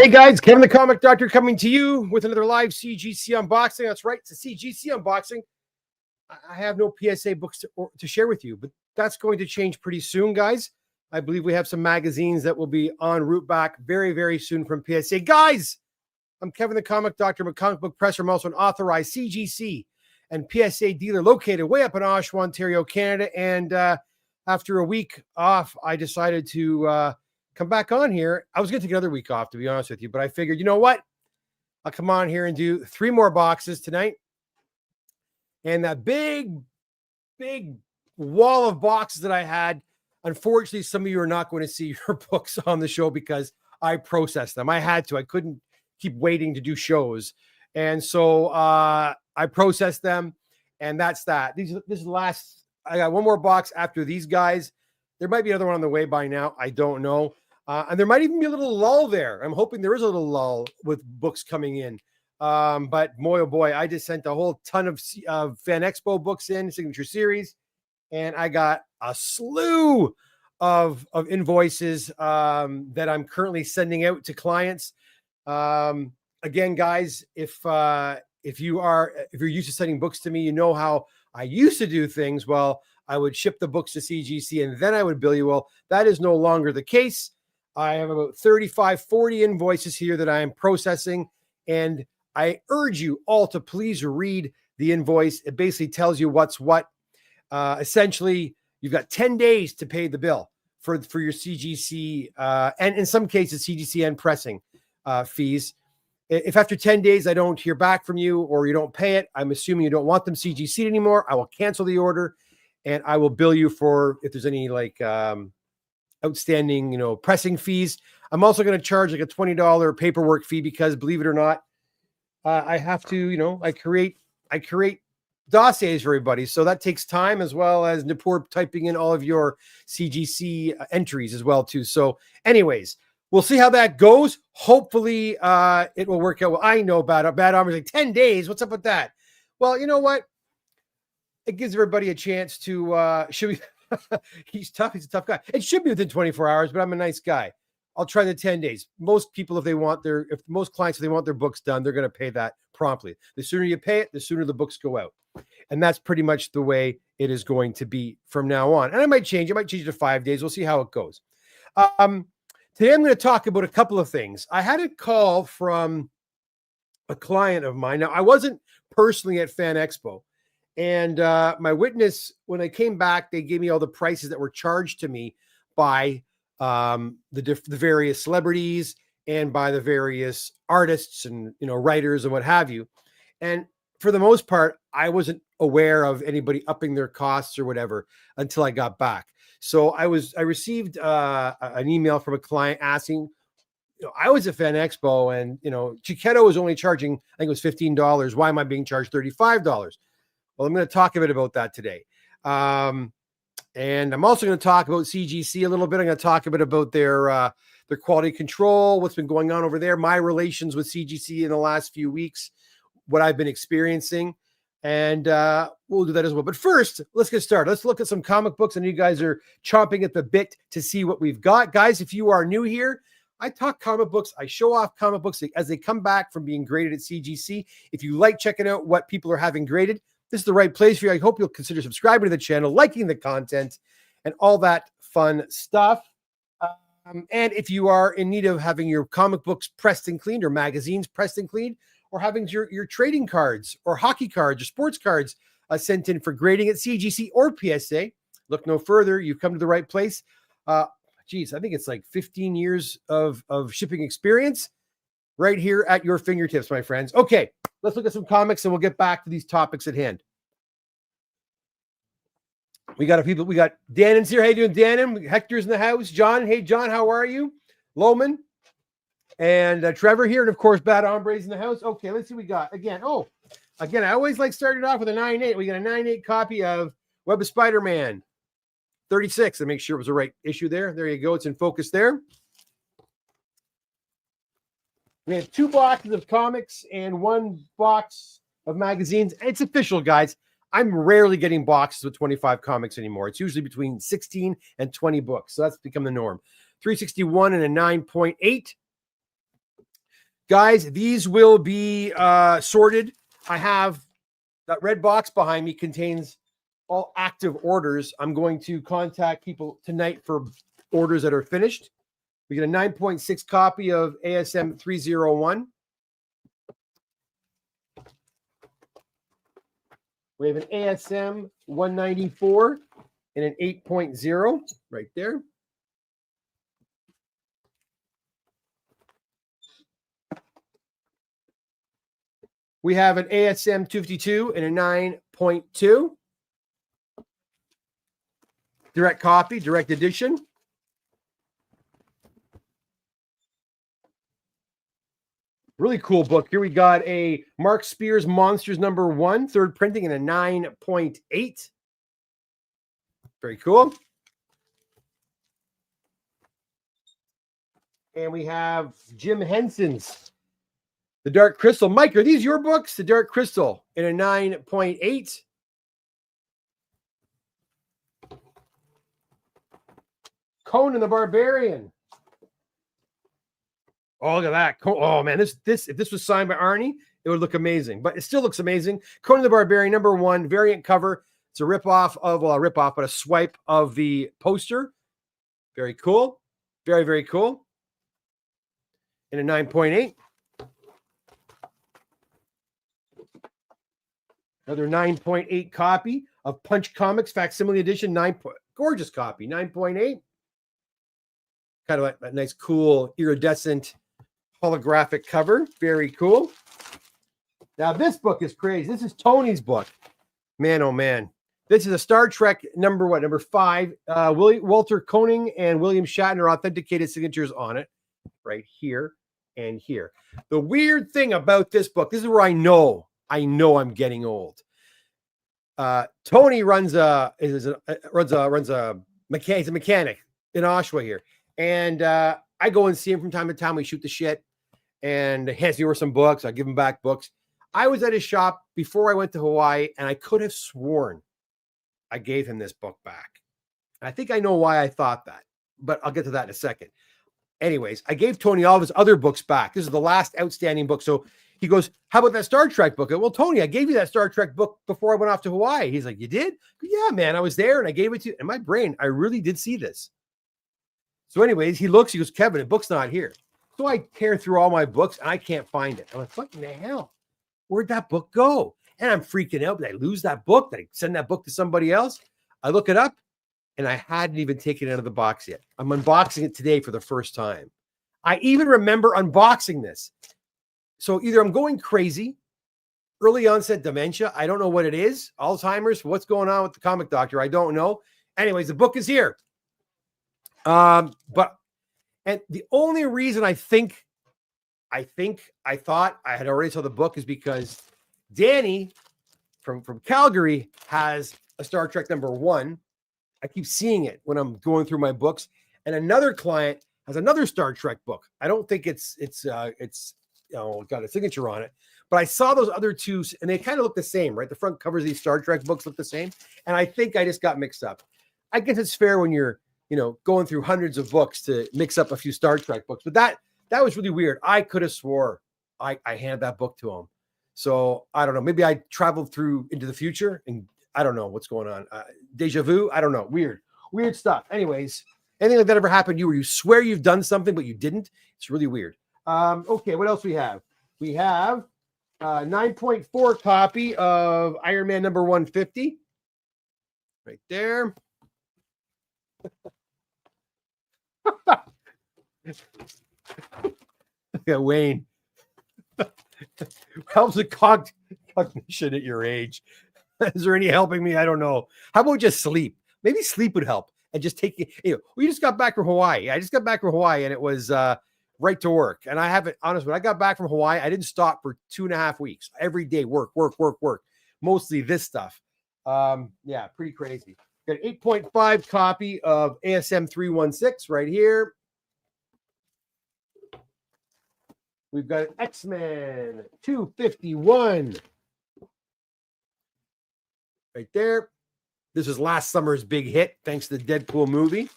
Hey guys, Kevin the Comic Doctor coming to you with another live CGC unboxing. That's right, it's a CGC unboxing. I have no PSA books to share with you, but that's going to change pretty soon, guys. I believe we have some magazines that will be en route back very, very soon from PSA. Guys, I'm Kevin the Comic Doctor. I'm a comic book presser. I'm also an authorized CGC and PSA dealer located way up in Oshawa, Ontario, Canada. And after a week off, I decided to come back on here. I was going to take another week off, to be honest with you, but I figured, you know what? I'll come on here and do 3 more boxes tonight. And that big wall of boxes that I had, unfortunately, some of you are not going to see your books on the show because I processed them. I had to. I couldn't keep waiting to do shows. And so I processed them, and that's that. This is the last. I got one more box after these guys. There might be another one on the way by now. I don't know. And there might even be a little lull there. I'm hoping there is a little lull with books coming in. But boy, oh boy, I just sent a whole ton of Fan Expo books in, Signature Series, and I got a slew of invoices that I'm currently sending out to clients. Again, guys, if you're used to sending books to me, you know how I used to do things. Well, I would ship the books to CGC and then I would bill you. Well, that is no longer the case. I have about 35, 40 invoices here that I am processing, and I urge you all to please read the invoice. It basically tells you what's what. Essentially, you've got 10 days to pay the bill for your CGC, and in some cases, CGC and pressing fees. If after 10 days I don't hear back from you or you don't pay it, I'm assuming you don't want them CGC'd anymore. I will cancel the order, and I will bill you for if there's any outstanding, pressing fees. I'm also going to charge like a $20 paperwork fee because, believe it or not, I have to, I create dossiers for everybody. So that takes time, as well as Nipur typing in all of your CGC entries as well too. So anyways, we'll see how that goes. Hopefully it will work out. Well, I know bad armor's like 10 days. What's up with that? Well, you know what? It gives everybody a chance to should we he's tough. He's a tough guy. It should be within 24 hours, but I'm a nice guy. I'll try the 10 days. Most people, if most clients, if they want their books done, they're going to pay that promptly. The sooner you pay it, the sooner the books go out. And that's pretty much the way it is going to be from now on. And I might change. I might change it to 5 days. We'll see how it goes. Today, I'm going to talk about a couple of things. I had a call from a client of mine. Now, I wasn't personally at Fan Expo. And my witness, when I came back, they gave me all the prices that were charged to me by the various celebrities and by the various artists and writers and what have you. And for the most part, I wasn't aware of anybody upping their costs or whatever until I got back. So I received an email from a client asking, I was at Fan Expo and Chiquetto was only charging, I think it was $15. Why am I being charged $35? Well, I'm going to talk a bit about that today. And I'm also going to talk about CGC a little bit. I'm going to talk a bit about their quality control, what's been going on over there, my relations with CGC in the last few weeks, what I've been experiencing, and we'll do that as well. But first, let's get started. Let's look at some comic books, and you guys are chomping at the bit to see what we've got. Guys, if you are new here, I talk comic books. I show off comic books as they come back from being graded at CGC. If you like checking out what people are having graded, this is the right place for you. I hope you'll consider subscribing to the channel, liking the content, and all that fun stuff. And if you are in need of having your comic books pressed and cleaned, or magazines pressed and cleaned, or having your trading cards or hockey cards or sports cards sent in for grading at CGC or PSA, look no further. You've come to the right place. I think it's like 15 years of shipping experience right here at your fingertips, my friends. Okay, let's look at some comics and we'll get back to these topics at hand. We got Danon's here. How you doing, Danon? Hector's in the house. John. Hey, John, how are you? Loman. And Trevor here. And, of course, Bad Hombre's in the house. Okay, let's see what we got. Again, I always like starting off with a 9.8. We got a 9.8 copy of Web of Spider-Man 36. To make sure it was the right issue there. There you go. It's in focus there. We have 2 boxes of comics and 1 box of magazines. It's official, guys. I'm rarely getting boxes with 25 comics anymore. It's usually between 16 and 20 books. So that's become the norm. 361 and a 9.8. Guys, these will be sorted. I have that red box behind me contains all active orders. I'm going to contact people tonight for orders that are finished. We get a 9.6 copy of ASM 301. We have an ASM 194 and an 8.0 right there. We have an ASM 252 and a 9.2. Direct copy, direct edition. Really cool book. Here we got a Mark Spears Monsters #1, third printing, and a 9.8. Very cool. And we have Jim Henson's The Dark Crystal. Mike, are these your books? The Dark Crystal in a 9.8. Conan the Barbarian. Oh, look at that. Oh, man, if this was signed by Arnie, it would look amazing. But it still looks amazing. Conan the Barbarian, #1, variant cover. It's a ripoff of, well, a ripoff, but a swipe of the poster. Very cool. Very, very cool. In a 9.8. Another 9.8 copy of Punch Comics Facsimile Edition. Gorgeous copy, 9.8. Kind of a nice, cool, iridescent, holographic cover. Very cool. Now, this book is crazy. This is Tony's book. Man, oh, man. This is a Star Trek number 5. Walter Koenig and William Shatner authenticated signatures on it. Right here and here. The weird thing about this book, this is where I know I'm getting old. Tony runs a mechanic. He's a mechanic in Oshawa here, and I go and see him from time to time. We shoot the shit, and he hands me over some books. I give him back books. I was at his shop before I went to Hawaii, and I could have sworn I gave him this book back. I think I know why I thought that, but I'll get to that in a second. Anyways, I gave Tony all of his other books back. This is the last outstanding book. So he goes, how about that Star Trek book? Well, Tony, I gave you that Star Trek book before I went off to Hawaii. He's like, you did? Yeah, man, I was there and I gave it to you. In my brain, I really did see this. So anyways, he looks, he goes, Kevin, the book's not here. So I tear through all my books and I can't find it. I'm like, what in the hell? Where'd that book go? And I'm freaking out. Did I lose that book? Did I send that book to somebody else? I look it up and I hadn't even taken it out of the box yet. I'm unboxing it today for the first time. I even remember unboxing this. So either I'm going crazy, early onset dementia. I don't know what it is. Alzheimer's. What's going on with the comic doctor? I don't know. Anyways, the book is here. And the only reason I thought I had already saw the book is because Danny from Calgary has a Star Trek #1. I keep seeing it when I'm going through my books, and another client has another Star Trek book. I don't think it's got a signature on it, but I saw those other two, and they kind of look the same, right? The front covers of these Star Trek books look the same, and I think I just got mixed up. I guess it's fair when you're, going through hundreds of books to mix up a few Star Trek books, but that was really weird. I could have swore I handed that book to him. So I don't know. Maybe I traveled through into the future, and I don't know what's going on. Deja vu. I don't know. Weird stuff. Anyways, anything like that ever happened to you where you swear you've done something, but you didn't? It's really weird. Okay, what else we have? We have 9.4 copy of Iron Man #150. Right there. Yeah, Wayne. Helps with cognition at your age. Is there any helping me? I don't know. How about just sleep? Maybe sleep would help. And just take we just got back from Hawaii. I just got back from Hawaii, and it was right to work. And I haven't, honestly, when I got back from Hawaii, I didn't stop for 2.5 weeks. Every day, work. Mostly this stuff. Yeah, pretty crazy. Got an 8.5 copy of ASM 316 right here. We've got X-Men 251 right there. This is last summer's big hit, thanks to the Deadpool movie.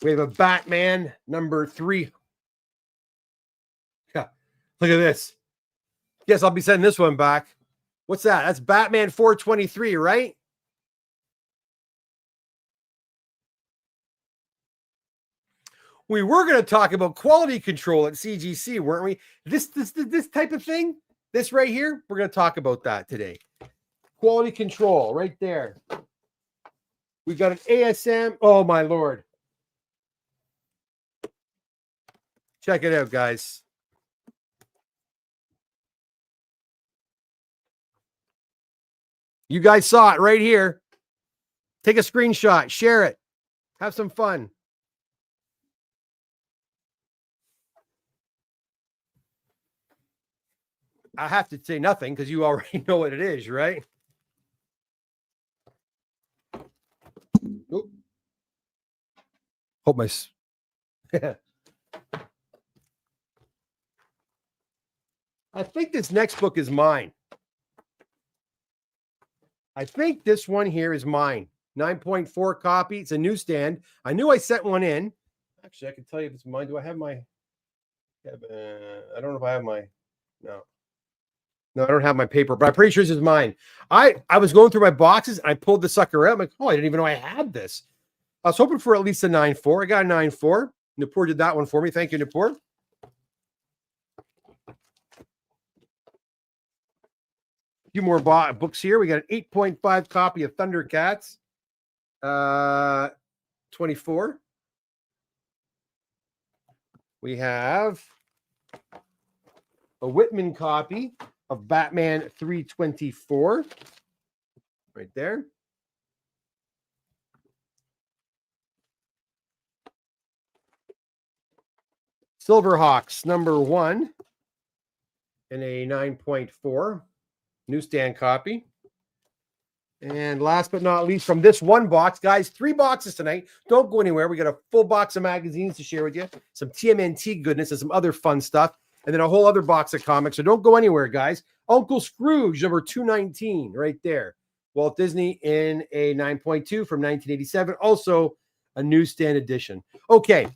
We have a Batman number 3. Yeah, look at this. Yes, I'll be sending this one back. What's that? That's Batman 423, right? We were going to talk about quality control at CGC, weren't we? This type of thing, this right here, we're going to talk about that today. Quality control right there. We've got an ASM. Oh, my Lord. Check it out, guys. You guys saw it right here. Take a screenshot, share it, have some fun. I have to say nothing because you already know what it is, right? Oop. Hope my... I think this next book is mine. I think this one here is mine. 9.4 copy. It's a newsstand. I knew I sent one in. Actually, I can tell you if it's mine. Do I have my... I don't know if I have my... No, I don't have my paper, but I'm pretty sure this is mine. I was going through my boxes and I pulled the sucker out. I'm like, oh, I didn't even know I had this. I was hoping for at least a 9.4. I got a 9.4. Nupur did that one for me. Thank you, Nupur. A few more books here. We got an 8.5 copy of Thundercats. 24. We have a Whitman copy of Batman 324 right there. Silverhawks number 1 in a 9.4 newsstand copy. And last but not least, from this one box, guys, 3 boxes tonight. Don't go anywhere. We got a full box of magazines to share with you, some TMNT goodness and some other fun stuff, and then a whole other box of comics. So don't go anywhere, guys. Uncle Scrooge number 219 right there. Walt Disney in a 9.2 from 1987. Also a newsstand edition. Okay.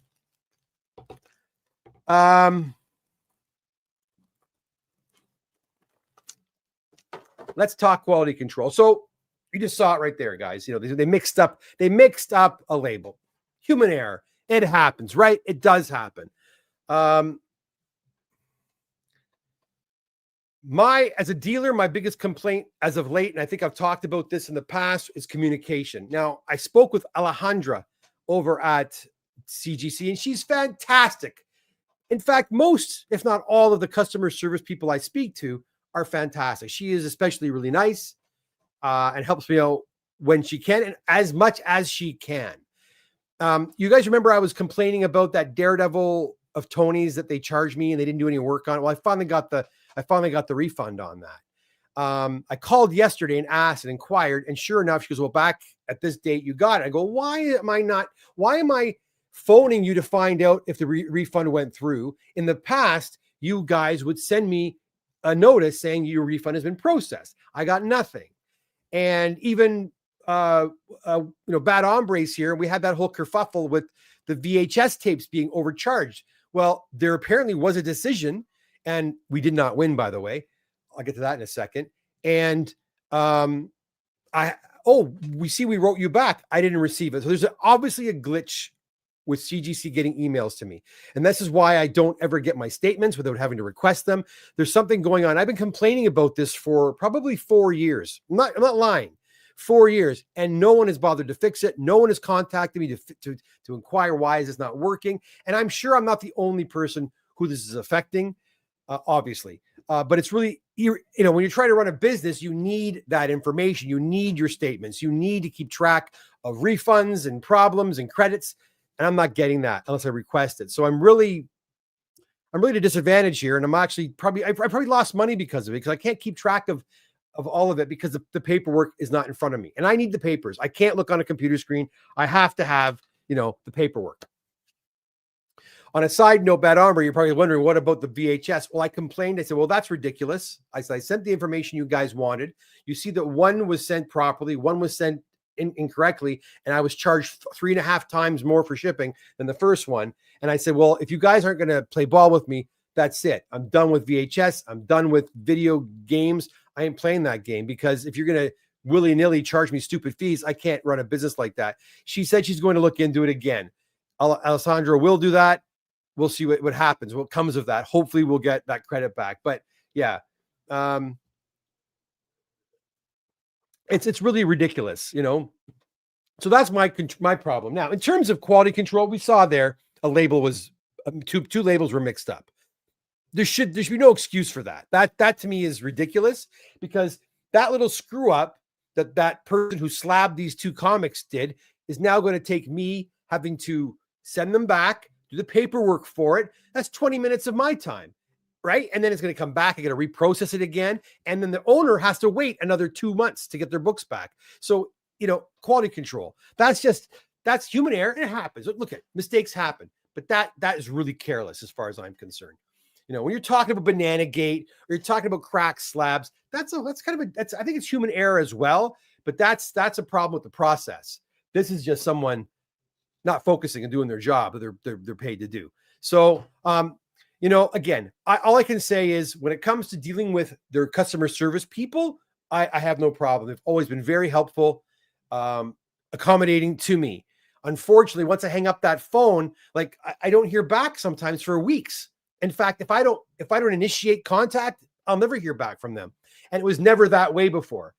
Let's talk quality control. So you just saw it right there, guys. You know, they mixed up a label. Human error. It happens, right? It does happen. As a dealer, my biggest complaint as of late, and I think I've talked about this in the past, is communication. Now, I spoke with Alejandra over at CGC, and she's fantastic. In fact, most, if not all, of the customer service people I speak to are fantastic. She is especially really nice and helps me out when she can and as much as she can. You guys remember I was complaining about that Daredevil of Tony's that they charged me and they didn't do any work on it? Well, I finally got the refund on that. I called yesterday and asked and inquired, and sure enough, she goes, well, back at this date, you got it. I go, why am I phoning you to find out if the refund went through? In the past, you guys would send me a notice saying your refund has been processed. I got nothing. And even, Bad Hombres here, we had that whole kerfuffle with the VHS tapes being overcharged. Well, there apparently was a decision, and we did not win, by the way. I'll get to that in a second. And we wrote you back. I didn't receive it. So there's obviously a glitch with CGC getting emails to me. And this is why I don't ever get my statements without having to request them. There's something going on. I've been complaining about this for probably 4 years. I'm not lying. 4 years, and no one has bothered to fix it. No one has contacted me to inquire why is this not working. And I'm sure I'm not the only person who this is affecting, obviously. But it's really, when you're trying to run a business, you need that information. You need your statements. You need to keep track of refunds and problems and credits. And I'm not getting that unless I request it. So I'm really at a disadvantage here. And I'm actually I probably lost money because of it, because I can't keep track of all of it because the paperwork is not in front of me. And I need the papers. I can't look on a computer screen. I have to have, the paperwork. On a side note, Bad Armor, you're probably wondering, what about the VHS? Well, I complained. I said, well, that's ridiculous. I said, I sent the information you guys wanted. You see that one was sent properly. One was sent incorrectly, and I was charged 3.5 times more for shipping than the first one. And I said, well, if you guys aren't going to play ball with me, that's it. I'm done with VHS. I'm done with video games. I ain't playing that game, because if you're going to willy-nilly charge me stupid fees, I can't run a business like that. She said she's going to look into it again. Alessandra will do that. We'll see what happens, what comes of that. Hopefully we'll get that credit back. But yeah, it's really ridiculous, you know? So that's my problem. Now, in terms of quality control, we saw there a label was two labels were mixed up. There should be no excuse for that. That to me is ridiculous, because that little screw up that person who slabbed these two comics did is now going to take me having to send them back, do the paperwork for it. That's 20 minutes of my time, right? And then it's going to come back. I got to reprocess it again. And then the owner has to wait another 2 months to get their books back. So, you know, quality control, that's human error, and it happens. Look at mistakes happen, but that is really careless as far as I'm concerned. You know, when you're talking about Banana Gate or you're talking about cracked slabs, I think it's human error as well, but that's a problem with the process. This is just someone not focusing and doing their job that they're paid to do. So, you know, again, all I can say is when it comes to dealing with their customer service people, I have no problem. They've always been very helpful, accommodating to me. Unfortunately, once I hang up that phone, like I don't hear back sometimes for weeks. In fact, if I don't initiate contact, I'll never hear back from them. And it was never that way before.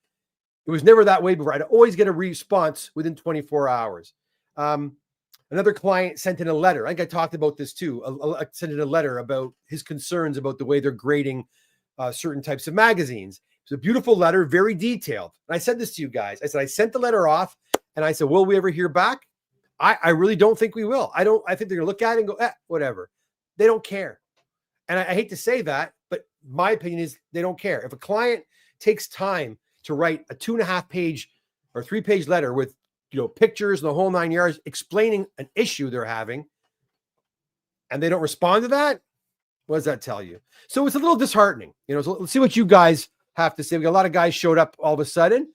I'd always get a response within 24 hours. Another client sent in a letter. I think I talked about this too. Sent in a letter about his concerns about the way they're grading certain types of magazines. It's a beautiful letter, very detailed. And I said this to you guys. I said, I sent the letter off, and I said, will we ever hear back? I really don't think we will. I think they're going to look at it and go, whatever. They don't care. And I hate to say that, but my opinion is they don't care. If a client takes time to write a 2.5-page or 3-page letter with, you know, pictures and the whole 9 yards explaining an issue they're having, and they don't respond to that, what does that tell you? So it's a little disheartening, you know. So let's see what you guys have to say. We got a lot of guys showed up all of a sudden.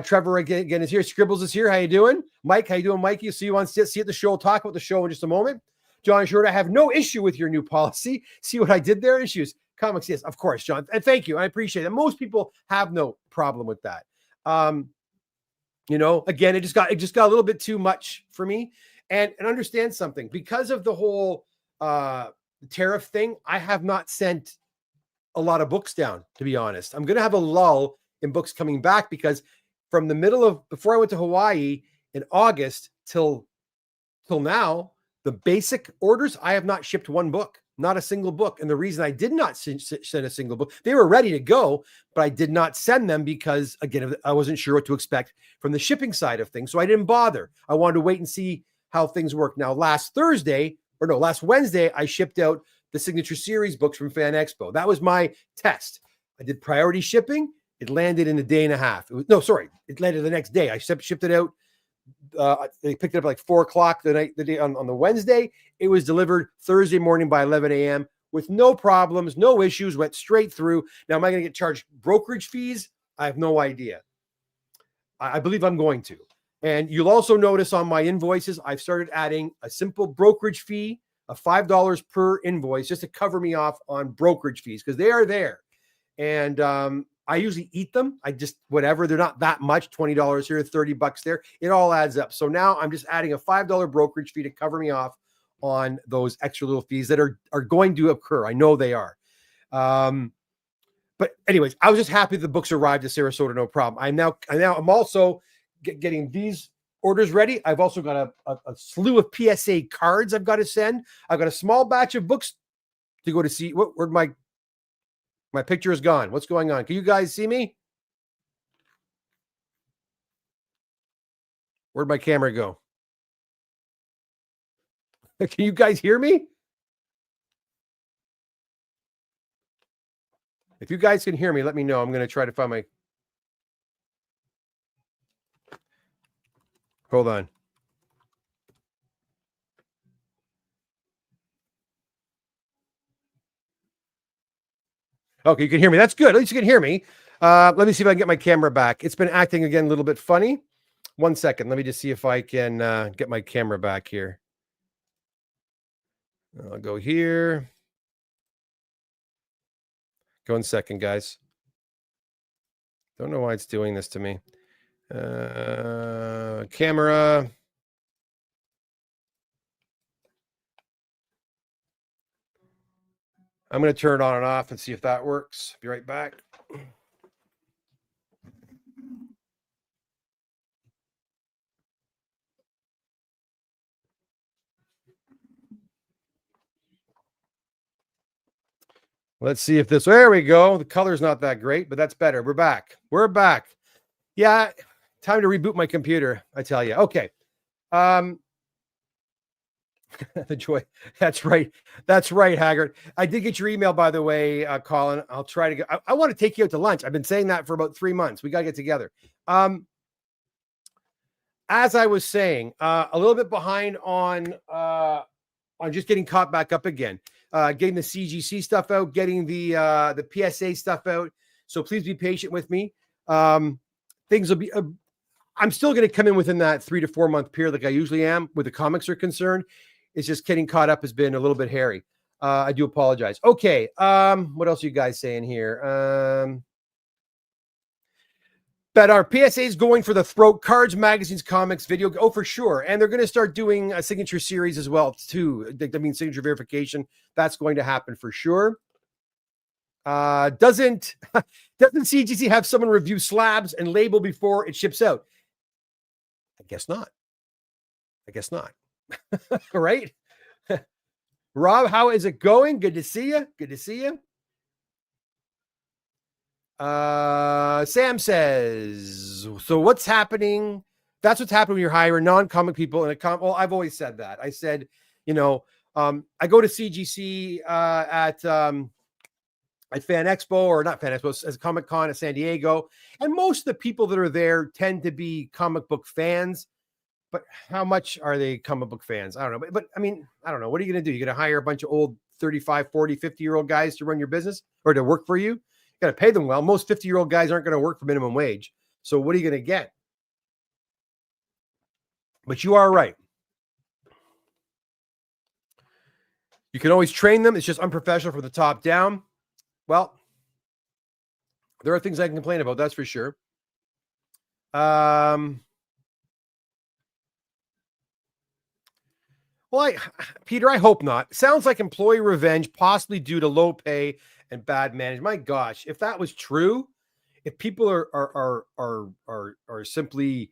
Trevor again is here. Scribbles is here. How you doing? Mike, how you doing, Mikey? See you on see at the show. We'll talk about the show in just a moment. John Short, I have no issue with your new policy. See what I did there? Issues. Comics, yes, of course, John. And thank you. I appreciate it. Most people have no problem with that. You know, again, it just got a little bit too much for me. And understand something. Because of the whole tariff thing, I have not sent a lot of books down, to be honest. I'm going to have a lull in books coming back, because from the middle of, before I went to Hawaii in August till now, the basic orders, I have not shipped one book, not a single book. And the reason I did not send a single book, they were ready to go, but I did not send them because, again, I wasn't sure what to expect from the shipping side of things. So I didn't bother. I wanted to wait and see how things work. Now, last Wednesday, I shipped out the Signature Series books from Fan Expo. That was my test. I did priority shipping. It landed in a day and a half. It landed the next day. I shipped it out. They picked it up like 4:00 the day on the Wednesday. It was delivered Thursday morning by 11 a.m. with no problems, no issues, went straight through. Now, am I going to get charged brokerage fees? I have no idea. I believe I'm going to. And you'll also notice on my invoices, I've started adding a simple brokerage fee of $5 per invoice just to cover me off on brokerage fees, because they are there. And I usually eat them. Whatever. They're not that much. $20 here, $30 there. It all adds up. So now I'm just adding a $5 brokerage fee to cover me off on those extra little fees that are going to occur. I know they are. But anyways, I was just happy the books arrived to Sarasota, no problem. I'm also getting these orders ready. I've also got a slew of PSA cards I've got to send. I've got a small batch of books to go to see. Where my picture is gone. What's going on? Can you guys see me? Where'd my camera go? Can you guys hear me? If you guys can hear me, let me know. I'm going to try to find my... Hold on. Okay, you can hear me. That's good. At least you can hear me. Let me see if I can get my camera back. It's been acting again a little bit funny. 1 second. Let me just see if I can get my camera back here. I'll go here. Go 1 second, guys. Don't know why it's doing this to me. Camera. I'm going to turn it on and off and see if that works. Be right back. Let's see if this, there we go. The color's not that great, but that's better. We're back. We're back. Yeah, time to reboot my computer, I tell you. Okay. The joy. That's right. That's right, Haggard. I did get your email, by the way, Colin. I'll try to go. I want to take you out to lunch. I've been saying that for about 3 months. We got to get together. As I was saying, a little bit behind on just getting caught back up again. Getting the CGC stuff out, getting the PSA stuff out. So please be patient with me. Things will be. I'm still going to come in within that 3 to 4 month period, like I usually am, where the comics are concerned. It's just getting caught up has been a little bit hairy. I do apologize. Okay. What else are you guys saying here? But our PSA is going for the throat, cards, magazines, comics, video. Oh, for sure. And they're going to start doing a signature series as well, too. I mean, signature verification. That's going to happen for sure. Doesn't CGC have someone review slabs and label before it ships out? I guess not. All right. Rob, how is it going? Good to see you. Sam says, so what's happening? That's what's happening when you're hiring non-comic people in a well, I've always said that. I said, I go to CGC at Fan Expo, or not Fan Expo, as Comic Con at San Diego. And most of the people that are there tend to be comic book fans. But how much are they comic book fans? I don't know. But I mean, I don't know. What are you going to do? You're going to hire a bunch of old 35, 40, 50-year-old guys to run your business or to work for you? You got to pay them well. Most 50-year-old guys aren't going to work for minimum wage. So what are you going to get? But you are right. You can always train them. It's just unprofessional from the top down. Well, there are things I can complain about. That's for sure. Well, Peter, I hope not. Sounds like employee revenge, possibly due to low pay and bad management. My gosh, if that was true, if people are simply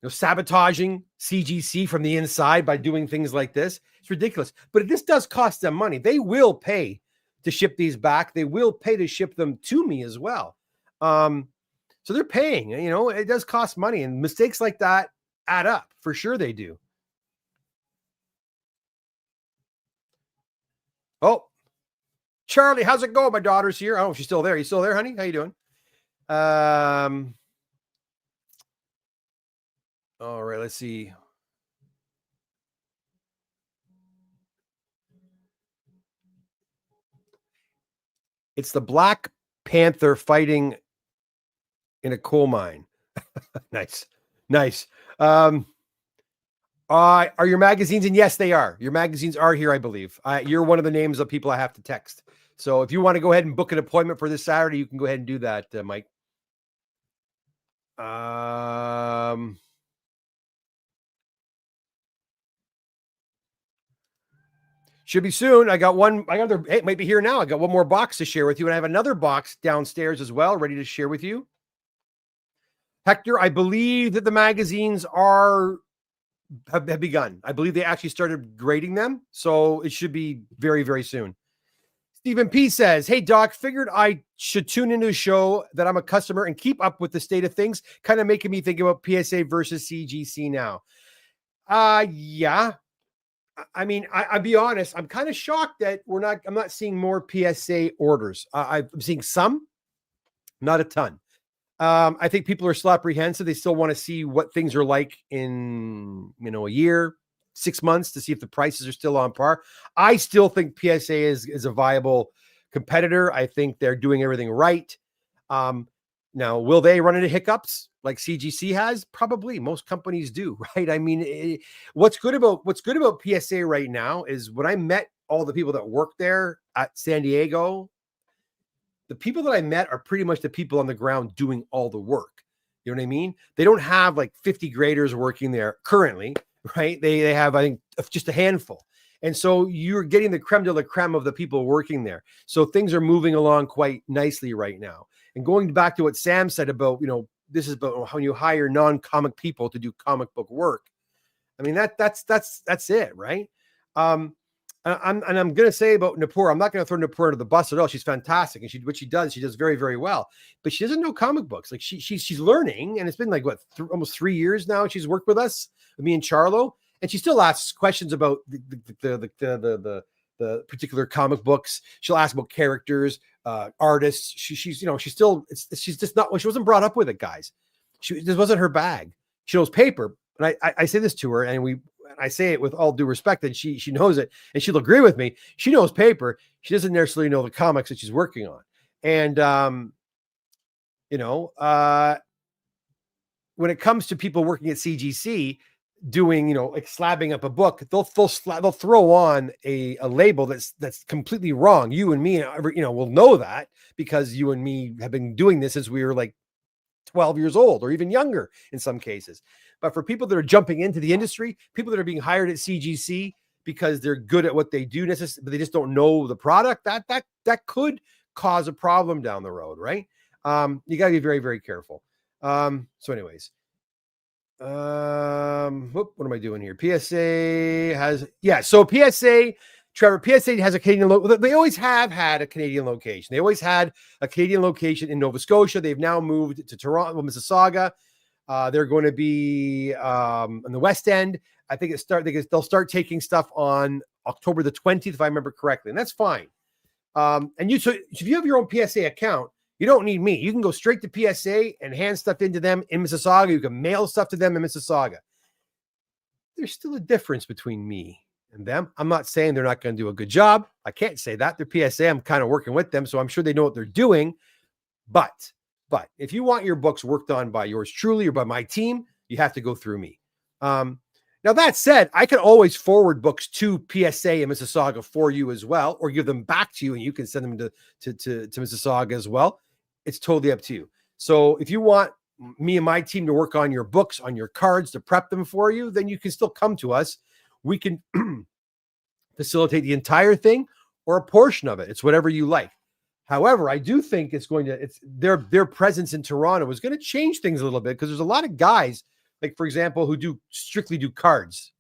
sabotaging CGC from the inside by doing things like this, it's ridiculous. But this does cost them money. They will pay to ship these back. They will pay to ship them to me as well. So they're paying. It does cost money, and mistakes like that add up. For sure, they do. Oh, Charlie, how's it going? My daughter's here. I don't know if she's still there. You still there, honey? How you doing? All right, let's see. It's the Black Panther fighting in a coal mine. Nice. Are your magazines in? Yes, they are. Your magazines are here, I believe. You're one of the names of people I have to text. So if you want to go ahead and book an appointment for this Saturday, you can go ahead and do that, Mike. Should be soon. I got one. It might be here now. I got one more box to share with you, and I have another box downstairs as well, ready to share with you. Hector, I believe that the magazines have begun. I believe they actually started grading them, so it should be very, very soon. Stephen P says, hey, Doc, figured I should tune into a show that I'm a customer and keep up with the state of things, kind of making me think about PSA versus CGC now. Yeah. I mean, I'll be honest, I'm kind of shocked that I'm not seeing more PSA orders. I'm seeing some, not a ton. I think people are still apprehensive. They still want to see what things are like in, a year, 6 months, to see if the prices are still on par. I still think PSA is a viable competitor. I think they're doing everything right. Now, will they run into hiccups like CGC has? Probably. Most companies do, right? I mean, what's good about PSA right now is when I met all the people that work there at San Diego, the people that I met are pretty much the people on the ground doing all the work. You know what I mean? They don't have like 50 graders working there currently, right? They have, I think, just a handful. And so you're getting the creme de la creme of the people working there. So things are moving along quite nicely right now. And going back to what Sam said about, this is about how you hire non-comic people to do comic book work. I mean, that's it, right? I'm going to say about Napur, I'm not going to throw Napur under the bus at all. She's fantastic, and what she does very, very well. But she doesn't know comic books. Like she's learning, and it's been like almost 3 years now. She's worked with us, with me and Charlo, and she still asks questions about the particular comic books. She'll ask about characters, artists. She's just not. Well, she wasn't brought up with it, guys. This wasn't her bag. She knows paper, and I say this to her, and I say it with all due respect, and she knows it, and she'll agree with me. She knows paper. She doesn't necessarily know the comics that she's working on. And when it comes to people working at CGC doing, like slabbing up a book, they'll throw on a label that's completely wrong. You and me, will know that because you and me have been doing this since we were like 12 years old or even younger in some cases. But for people that are jumping into the industry, people that are being hired at CGC because they're good at what they do, but they just don't know the product, that could cause a problem down the road, right? You got to be very, very careful. So anyways, what am I doing here? PSA has, Trevor, PSA has a Canadian they always have had a Canadian location. They always had a Canadian location in Nova Scotia. They've now moved to Toronto, Mississauga. They're going to be on the West End. I think they'll start taking stuff on October the 20th, if I remember correctly, and that's fine. So if you have your own PSA account, you don't need me. You can go straight to PSA and hand stuff into them in Mississauga. You can mail stuff to them in Mississauga. There's still a difference between me and them. I'm not saying they're not going to do a good job. I can't say that. They're PSA. I'm kind of working with them, so I'm sure they know what they're doing. But if you want your books worked on by yours truly or by my team, you have to go through me. Now, that said, I can always forward books to PSA in Mississauga for you as well, or give them back to you, and you can send them to Mississauga as well. It's totally up to you. So if you want me and my team to work on your books, on your cards, to prep them for you, then you can still come to us. We can facilitate the entire thing or a portion of it. It's whatever you like. However, I do think their presence in Toronto is going to change things a little bit, because there's a lot of guys, like, for example, who strictly do cards,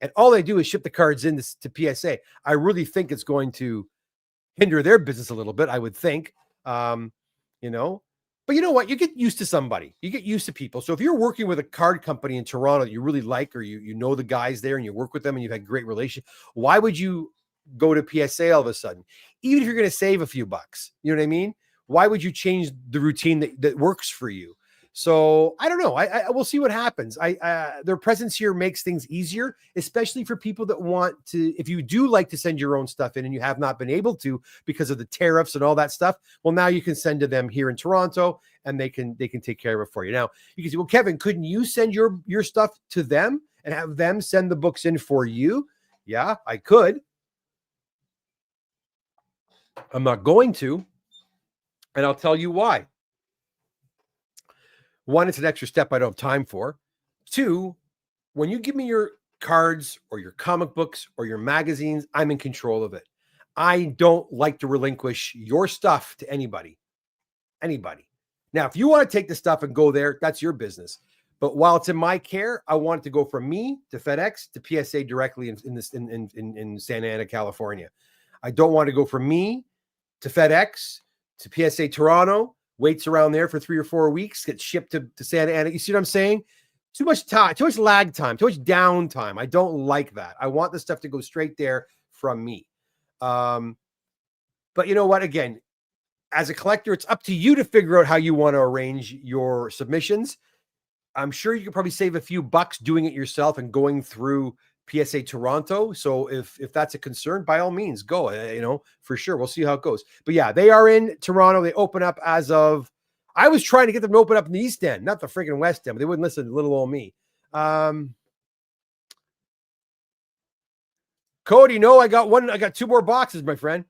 and all they do is ship the cards in to PSA. I really think it's going to hinder their business a little bit, I would think. But you know what? You get used to somebody. You get used to people. So if you're working with a card company in Toronto that you really like, or you know the guys there and you work with them and you've had great relation, why would you go to PSA all of a sudden? Even if you're going to save a few bucks, you know what I mean? Why would you change the routine that works for you? So I don't know. I will see what happens. Their presence here makes things easier, especially for people that want to. If you do like to send your own stuff in and you have not been able to because of the tariffs and all that stuff, well, now you can send to them here in Toronto, and they can take care of it for you. Now you can say, well, Kevin, couldn't you send your stuff to them and have them send the books in for you? Yeah, I could. I'm not going to, and I'll tell you why. One, it's an extra step I don't have time for. Two, when you give me your cards or your comic books or your magazines, I'm in control of it. I don't like to relinquish your stuff to anybody. Now, if you want to take the stuff and go there, that's your business. But while it's in my care, I want it to go from me to FedEx to PSA directly in Santa Ana, California. I don't want to go from me to FedEx to PSA Toronto, waits around there for 3 or 4 weeks, gets shipped to Santa Ana. You see what I'm saying? Too much time, too much lag time, too much downtime. I don't like that. I want the stuff to go straight there from me. But you know what? Again, as a collector, it's up to you to figure out how you want to arrange your submissions. I'm sure you could probably save a few bucks doing it yourself and going through PSA Toronto. So if that's a concern, by all means, go, for sure. We'll see how it goes. But yeah, they are in Toronto. They open up as of, I was trying to get them to open up in the East End, not the freaking West End. But they wouldn't listen to little old me. Cody, no, I got 2 more boxes, my friend.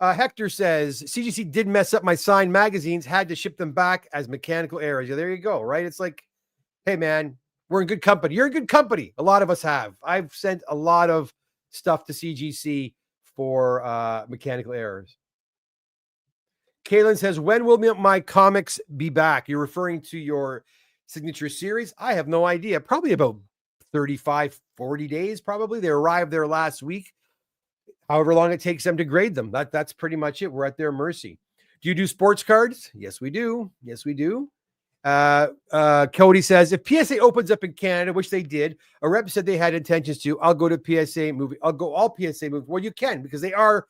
Hector says CGC did mess up my signed magazines, had to ship them back as mechanical errors. Yeah, there you go. Right. It's like, hey man, we're in good company. You're in good company. A lot of us have. I've sent a lot of stuff to CGC for mechanical errors. Kaylin says, when will my comics be back? You're referring to your signature series? I have no idea. Probably about 35, 40 days, probably. They arrived there last week. However long it takes them to grade them. That's pretty much it. We're at their mercy. Do you do sports cards? Yes, we do. Yes, we do. Cody says, if PSA opens up in Canada, which they did, a rep said they had intentions to, I'll go to PSA movie. I'll go all PSA movies. Well, you can, because they are,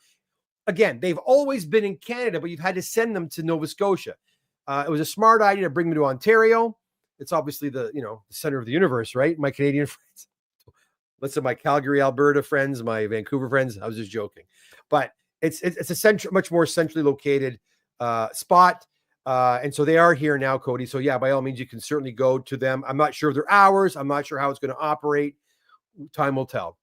again, they've always been in Canada, but you've had to send them to Nova Scotia. It was a smart idea to bring them to Ontario. It's obviously the center of the universe, right? My Canadian friends. Listen, my Calgary, Alberta friends, my Vancouver friends, I was just joking. But it's a much more centrally located spot. And so they are here now, Cody. So yeah, by all means, you can certainly go to them. I'm not sure of their hours. I'm not sure how it's going to operate. Time will tell.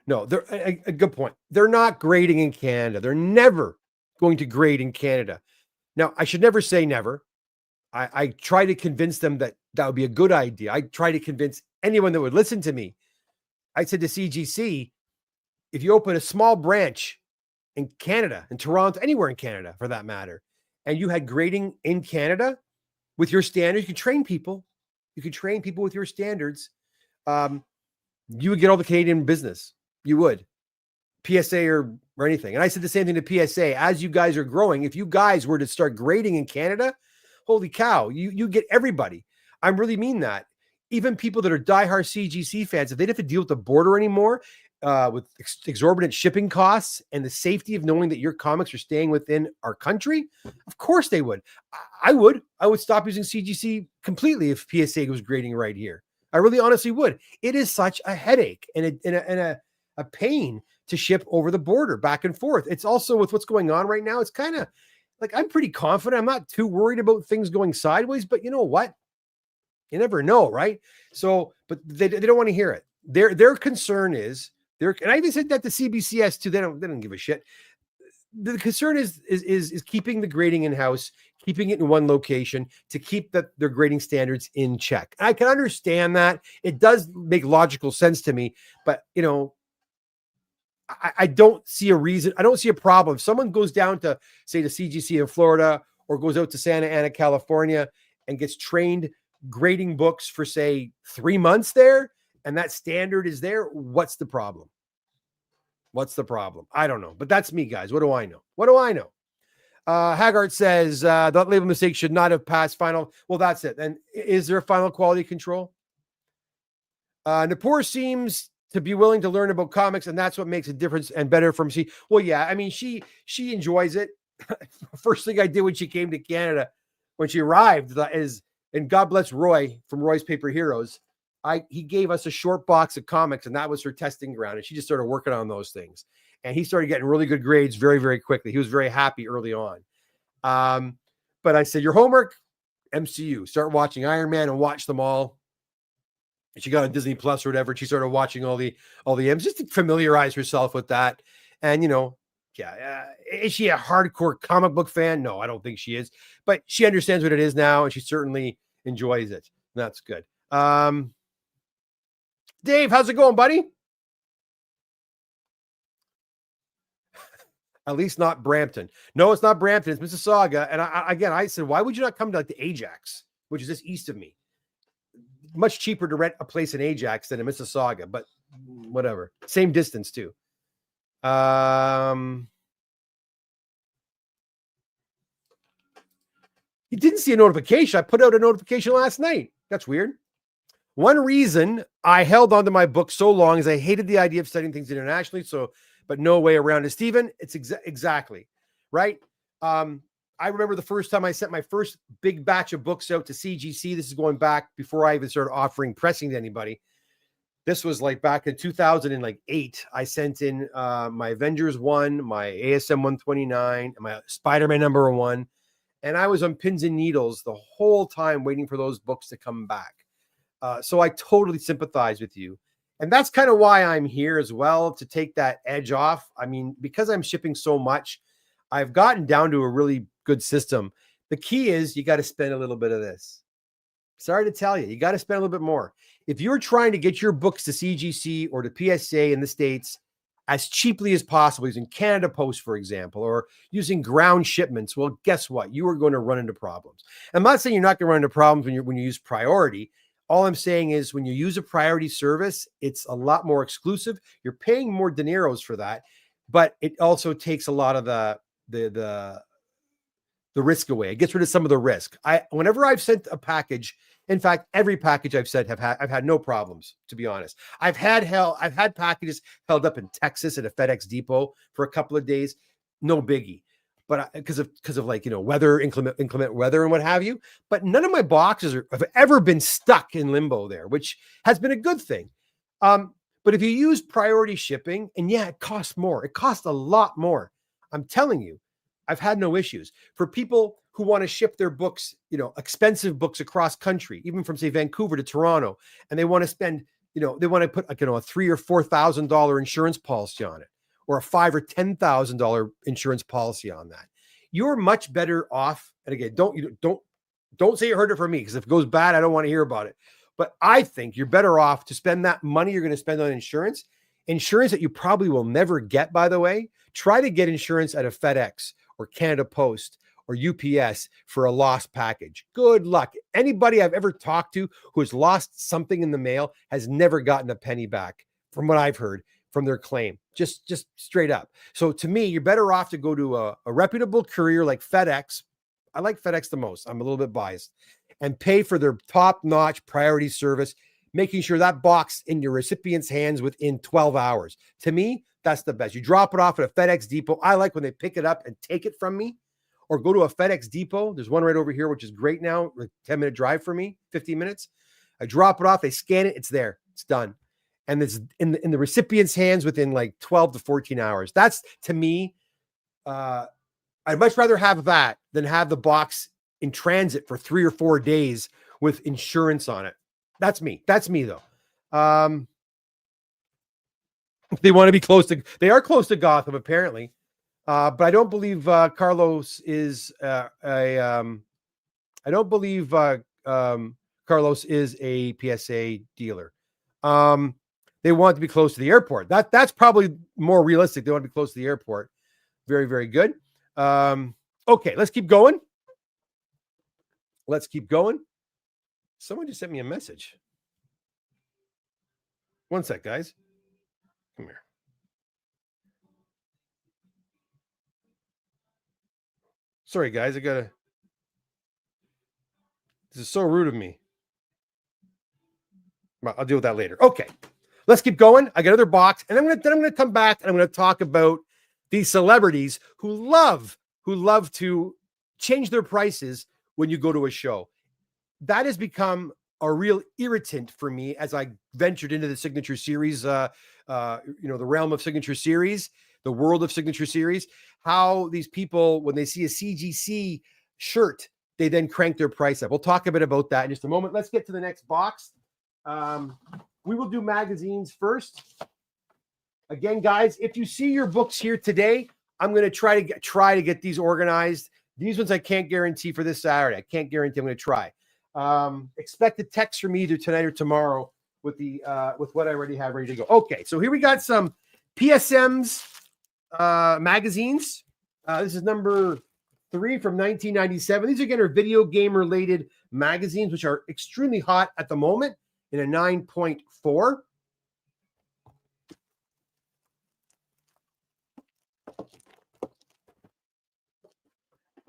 No, they're a good point. They're not grading in Canada. They're never going to grade in Canada. Now, I should never say never. I try to convince them that would be a good idea. I try to convince anyone that would listen to me. I said to CGC, if you open a small branch in Canada, in Toronto, anywhere in Canada for that matter, and you had grading in Canada with your standards, you could train people. You could train people with your standards. You would get all the Canadian business. You would. PSA or anything. And I said the same thing to PSA. As you guys are growing, if you guys were to start grading in Canada, holy cow, you get everybody. I really mean that. Even people that are diehard CGC fans, if they didn't have to deal with the border anymore, with exorbitant shipping costs and the safety of knowing that your comics are staying within our country, of course they would. I would stop using CGC completely if PSA was grading right here. I really honestly would. It is such a headache and a pain to ship over the border back and forth. It's also with what's going on right now. It's kind of like, I'm pretty confident. I'm not too worried about things going sideways, but you know what? You never know, right? So, but they don't want to hear it. Their concern is and I even said that to CBCS too. They don't give a shit. The concern is keeping the grading in house, keeping it in one location to keep their grading standards in check. I can understand that. It does make logical sense to me, but I don't see a reason. I don't see a problem. If someone goes down to, say, the CGC in Florida or goes out to Santa Ana, California, and gets trained grading books for, say, 3 months there, and that standard is there, what's the problem? What's the problem? I don't know. But that's me, guys. What do I know? What do I know? Haggart says, that label mistake should not have passed final. Well, that's it. And is there a final quality control? Napur seems to be willing to learn about comics, and that's what makes a difference and better from she. Well, yeah, I mean, she enjoys it. First thing I did when she came to Canada, when she arrived, is, and God bless Roy from Roy's Paper Heroes, he gave us a short box of comics, and that was her testing ground, and she just started working on those things. And he started getting really good grades very, very quickly. He was very happy early on. But I said, your homework, MCU, start watching Iron Man and watch them all. She got on Disney Plus or whatever. She started watching all the M's just to familiarize herself with that. And, is she a hardcore comic book fan? No, I don't think she is. But she understands what it is now, and she certainly enjoys it. That's good. Dave, how's it going, buddy? At least not Brampton. No, it's not Brampton. It's Mississauga. And I said, why would you not come to the Ajax, which is just east of me? Much cheaper to rent a place in Ajax than in Mississauga, but whatever. Same distance too. You didn't see a notification. I put out a notification last night. That's weird. One reason I held onto my book so long is I hated the idea of studying things internationally. But no way around it. Steven, it's exactly right. I remember the first time I sent my first big batch of books out to CGC. This is going back before I even started offering pressing to anybody. This was like back in 2008. I sent in my Avengers 1, my ASM 129, my Spider-Man #1, and I was on pins and needles the whole time waiting for those books to come back. So I totally sympathize with you. And that's kind of why I'm here as well, to take that edge off. I mean, because I'm shipping so much, I've gotten down to a really good system. The key is you got to spend a little bit of this. Sorry to tell you, you got to spend a little bit more. If you're trying to get your books to CGC or to PSA in the States as cheaply as possible, using Canada Post, for example, or using ground shipments, well, guess what? You are going to run into problems. I'm not saying you're not going to run into problems when you use priority. All I'm saying is when you use a priority service, it's a lot more exclusive. You're paying more dineros for that, but it also takes a lot of the risk away. It gets rid of some of the risk. Whenever I've sent a package, in fact, every package I've sent I've had no problems, to be honest. I've had packages held up in Texas at a FedEx depot for a couple of days, no biggie. But because of like, weather, inclement weather and what have you. But none of my boxes have ever been stuck in limbo there, which has been a good thing. But if you use priority shipping, and yeah, it costs more. It costs a lot more. I'm telling you, I've had no issues. For people who want to ship their books, expensive books across country, even from say Vancouver to Toronto, and they want to spend, they want to put like, a $3,000 or $4,000 insurance policy on it, or a $5,000 or $10,000 insurance policy on that. You're much better off. And again, don't say you heard it from me, because if it goes bad, I don't want to hear about it. But I think you're better off to spend that money you're going to spend on insurance that you probably will never get, by the way. Try to get insurance at a FedEx or Canada Post or UPS for a lost package. Good luck. Anybody I've ever talked to who has lost something in the mail has never gotten a penny back, from what I've heard, from their claim. Just straight up. So to me, you're better off to go to a reputable courier like FedEx. I like FedEx the most. I'm a little bit biased. And pay for their top-notch priority service, making sure that box in your recipient's hands within 12 hours. To me, that's the best. You drop it off at a FedEx depot. I like when they pick it up and take it from me, or go to a FedEx depot. There's one right over here, which is great now, like 10-minute drive for me, 15 minutes. I drop it off, they scan it, it's there, it's done. And it's in the recipient's hands within like 12 to 14 hours. That's, to me, I'd much rather have that than have the box in transit for 3 or 4 days with insurance on it. That's me. That's me, though. They want to be they are close to Gotham, apparently. But I don't believe Carlos is I don't believe Carlos is a PSA dealer. They want to be close to the airport. That's probably more realistic. They want to be close to the airport. Very, very good. Okay, let's keep going. Let's keep going. Someone just sent me a message. One sec, guys. Come here. Sorry, guys. This is so rude of me. Well, I'll deal with that later. Okay, let's keep going. I got another box, and I'm gonna come back and I'm gonna talk about these celebrities who love to change their prices when you go to a show. That has become a real irritant for me as I ventured into the Signature Series, the realm of Signature Series, the world of Signature Series. How these people, when they see a CGC shirt, they then crank their price up. We'll talk a bit about that in just a moment. Let's get to the next box. We will do magazines first. Again, guys, if you see your books here today, I'm going to try to get these organized. These ones I can't guarantee for this Saturday. I can't guarantee. I'm going to try. Expect a text from me either tonight or tomorrow with what I already have ready to go. Okay, so here we got some PSM's magazines. This is number 3 from 1997. These again are video game related magazines, which are extremely hot at the moment in a 9.4.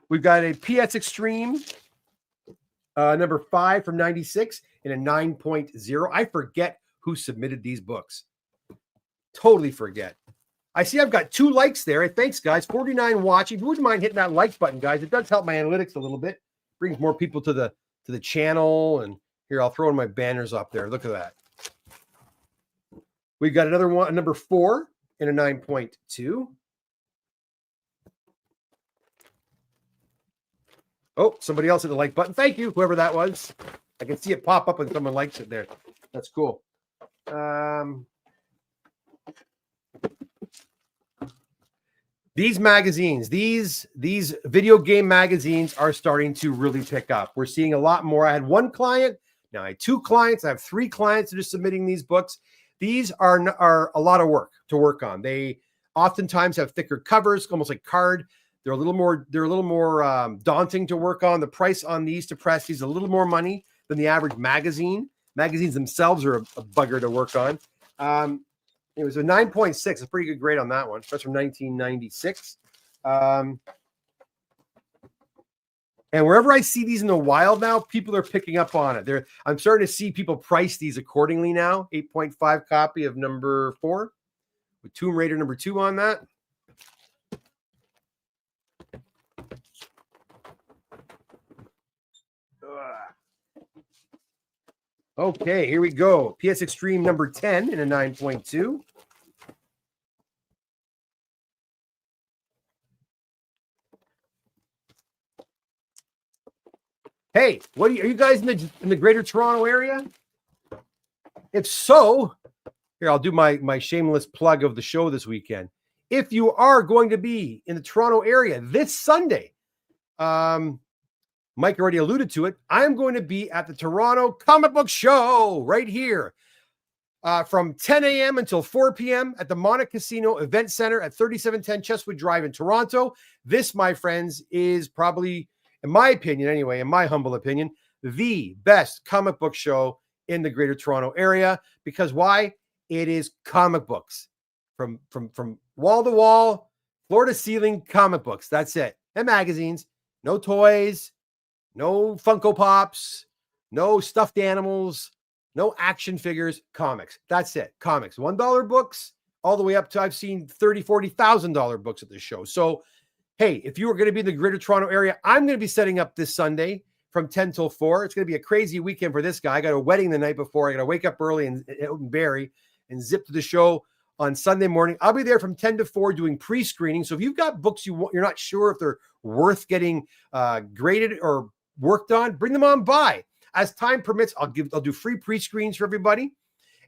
We've got a PS Extreme number 5 from 96 in a 9.0. I forget who submitted these books. Totally forget. I see I've got 2 likes there. Thanks, guys. 49 watching. If you wouldn't mind hitting that like button, guys, it does help my analytics a little bit. Brings more people to the channel. And here, I'll throw in my banners up there. Look at that. We got another one, number 4 in a 9.2. Oh, somebody else hit the like button. Thank you, whoever that was. I can see it pop up when someone likes it there. That's cool. These magazines, these video game magazines are starting to really pick up. We're seeing a lot more. I had one client, now I had 2 clients. I have 3 clients that are submitting these books. These are a lot of work to work on. They oftentimes have thicker covers, almost like card. They're a little more daunting to work on. The price on these to press these is a little more money than the average magazine. Magazines themselves are a bugger to work on. It was a 9.6, a pretty good grade on that one. That's from 1996. And wherever I see these in the wild now, people are picking up on it. I'm starting to see people price these accordingly now. 8.5 copy of number 4 with Tomb Raider number 2 on that. Okay, here we go. PS Extreme number 10 in a 9.2. Hey, are you guys in the Greater Toronto area? If so, here, I'll do my shameless plug of the show this weekend. If you are going to be in the Toronto area this Sunday, Mike already alluded to it. I'm going to be at the Toronto Comic Book Show right here from 10 a.m. until 4 p.m. at the Monarch Casino Event Center at 3710 Chestwood Drive in Toronto. This, my friends, is probably, in my opinion anyway, in my humble opinion, the best comic book show in the Greater Toronto area. Because why? It is comic books from wall to wall, floor to ceiling comic books. That's it. And magazines. No toys. No Funko Pops, no stuffed animals, no action figures, comics. That's it. Comics. $1 books all the way up to I've seen $30,000, $40,000 books at this show. So, hey, if you are going to be in the Greater Toronto area, I'm going to be setting up this Sunday from 10 till 4. It's going to be a crazy weekend for this guy. I got a wedding the night before. I got to wake up early and out in Barrie and zip to the show on Sunday morning. I'll be there from 10 to 4 doing pre-screening. So if you've got books you're not sure if they're worth getting graded or worked on, bring them on by. As time permits, I'll do free pre-screens for everybody.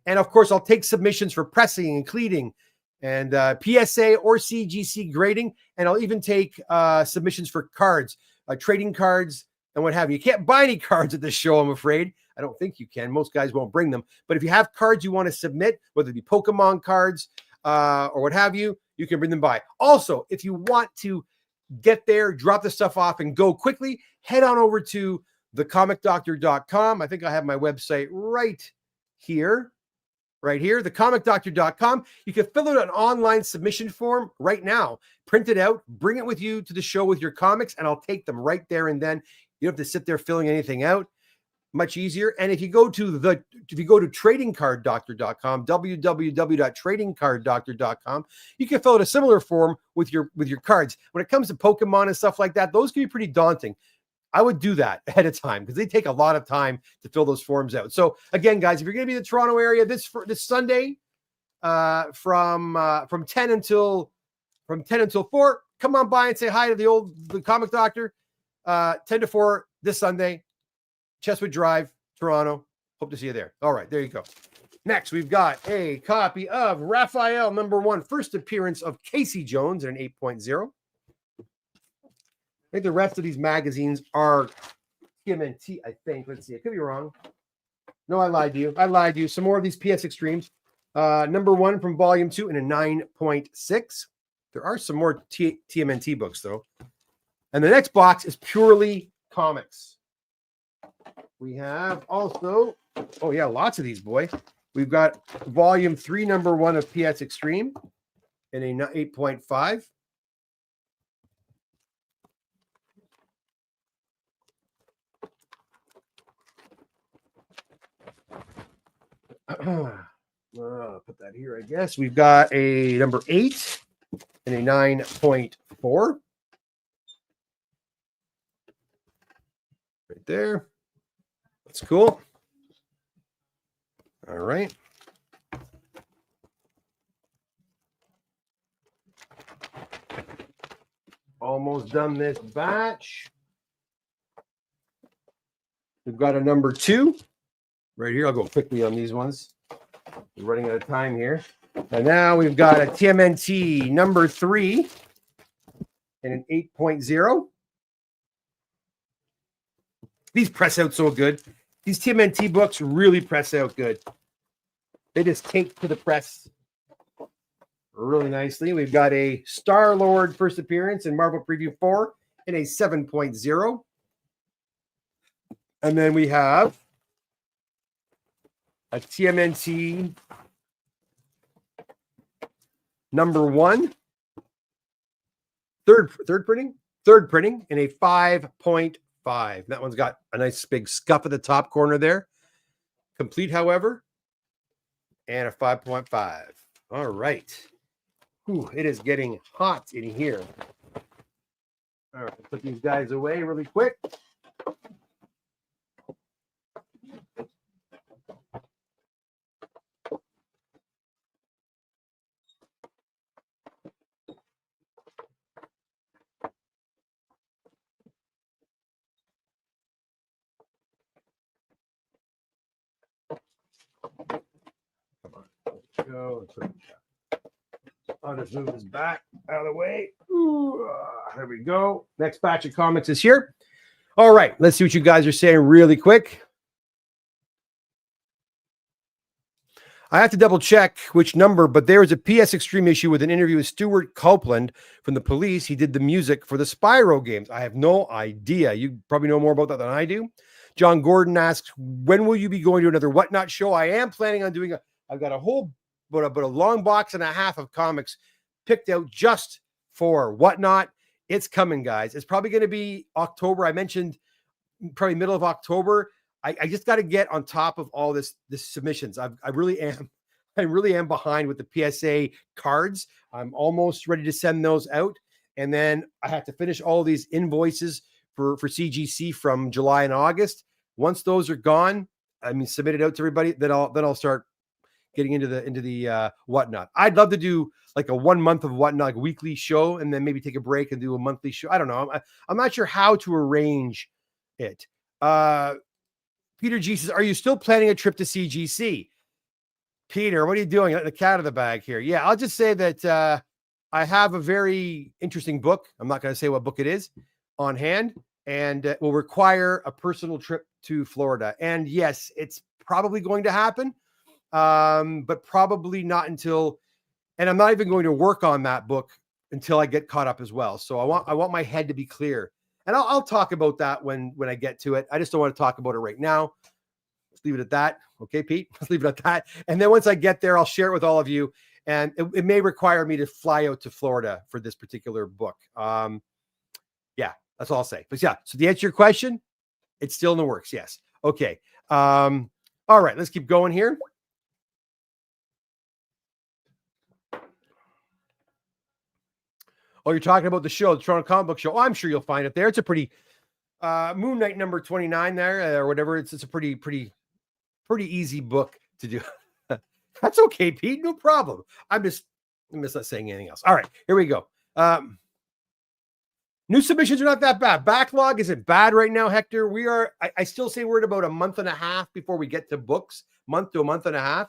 And of course, I'll take submissions for pressing and cleating and PSA or CGC grading. And I'll even take submissions for cards, trading cards and what have you. You can't buy any cards at this show, I'm afraid. I don't think you can. Most guys won't bring them. But if you have cards you want to submit, whether it be Pokemon cards or what have you, you can bring them by. Also, if you want to get there, drop the stuff off and go quickly, head on over to thecomicdoctor.com. I think I have my website right here, thecomicdoctor.com. You can fill out an online submission form right now, print it out, bring it with you to the show with your comics, and I'll take them right there and then. You don't have to sit there filling anything out. Much easier. And if you go to tradingcarddoctor.com, www.tradingcarddoctor.com, you can fill out a similar form with your cards. When it comes to Pokemon and stuff like that, those can be pretty daunting. I would do that ahead of time because they take a lot of time to fill those forms out. So again, guys, if you're going to be in the Toronto area this Sunday from 10 until 4, come on by and say hi to the Comic Doctor. 10 to 4 this Sunday. Chestwood Drive, Toronto. Hope to see you there. All right, there you go. Next, we've got a copy of Raphael #1, first appearance of Casey Jones in an 8.0. I think the rest of these magazines are TMNT, I think. Let's see. I could be wrong. No, I lied to you. Some more of these PS Extremes. #1 from Volume 2 in a 9.6. There are some more TMNT books, though. And the next box is purely comics. We have also, lots of these, boy. We've got Volume 3, #1 of PS Extreme in a 8.5. Put that here, I guess. We've got a #8 in a 9.4. Right there. That's cool. All right. Almost done this batch. We've got a number 2 right here. I'll go quickly on these ones. We're running out of time here. And now we've got a TMNT number 3 and an 8.0. These press out so good. These TMNT books really press out good. They just take to the press really nicely. We've got a Star-Lord first appearance in Marvel Preview 4 in a 7.0. And then we have a TMNT number 1. Third printing in a 5.5. That one's got a nice big scuff at the top corner there. Complete, however, and a 5.5. All right. Whew, it is getting hot in here. All right, put these guys away really quick. Go. I'll just move this back out of the way. Ooh, there we go. Next batch of comics is here. All right, let's see what you guys are saying really quick. I have to double check which number, but there is a PS Extreme issue with an interview with Stuart Copeland from the Police. He did the music for the Spyro games. I have no idea. You probably know more about that than I do. John Gordon asks, when will you be going to another Whatnot show? I am planning on doing I've got a whole, but a long box and a half of comics picked out just for Whatnot. It's coming, guys. It's probably going to be October. I mentioned probably middle of October. I just got to get on top of all this submissions. I really am behind with the PSA cards. I'm almost ready to send those out. And then I have to finish all these invoices for CGC from July and August. Once those are gone, submitted out to everybody, then I'll start getting into the Whatnot. I'd love to do like a 1 month of Whatnot, like a weekly show, and then maybe take a break and do a monthly show. I don't know. I'm not sure how to arrange it. Peter G says, are you still planning a trip to CGC? Peter, what are you doing? The cat out of the bag here. Yeah, I'll just say that I have a very interesting book. I'm not going to say what book it is on hand, and it will require a personal trip to Florida. And yes, it's probably going to happen, but probably not until, and I'm not even going to work on that book until I get caught up as well. So I want my head to be clear. And I'll talk about that when I get to it. I just don't want to talk about it right now. Let's leave it at that. Okay, Pete? Let's leave it at that. And then once I get there, I'll share it with all of you. And it may require me to fly out to Florida for this particular book. Yeah, that's all I'll say. But yeah, so to answer your question, it's still in the works. Yes. Okay. All right, let's keep going here. Oh, you're talking about the show, the Toronto Comic Book Show. Oh, I'm sure you'll find it there. It's a pretty Moon Knight number 29 there or whatever. It's a pretty easy book to do. That's okay, Pete. No problem. I'm just not saying anything else. All right, here we go. New submissions are not that bad. Backlog isn't bad right now, Hector. I still say we're at about a month and a half before we get to books, month to a month and a half.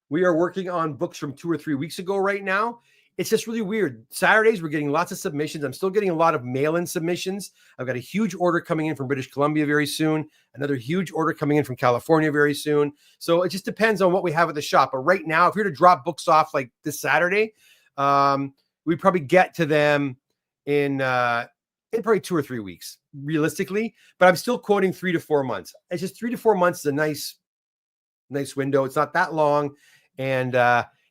We are working on books from 2 or 3 weeks ago right now. It's just really weird. Saturdays, we're getting lots of submissions. I'm still getting a lot of mail-in submissions. I've got a huge order coming in from British Columbia very soon. Another huge order coming in from California very soon. So it just depends on what we have at the shop. But right now, if we were to drop books off like this Saturday, we probably get to them in probably 2 or 3 weeks, realistically. But I'm still quoting 3 to 4 months. It's just 3 to 4 months is a nice window. It's not that long. And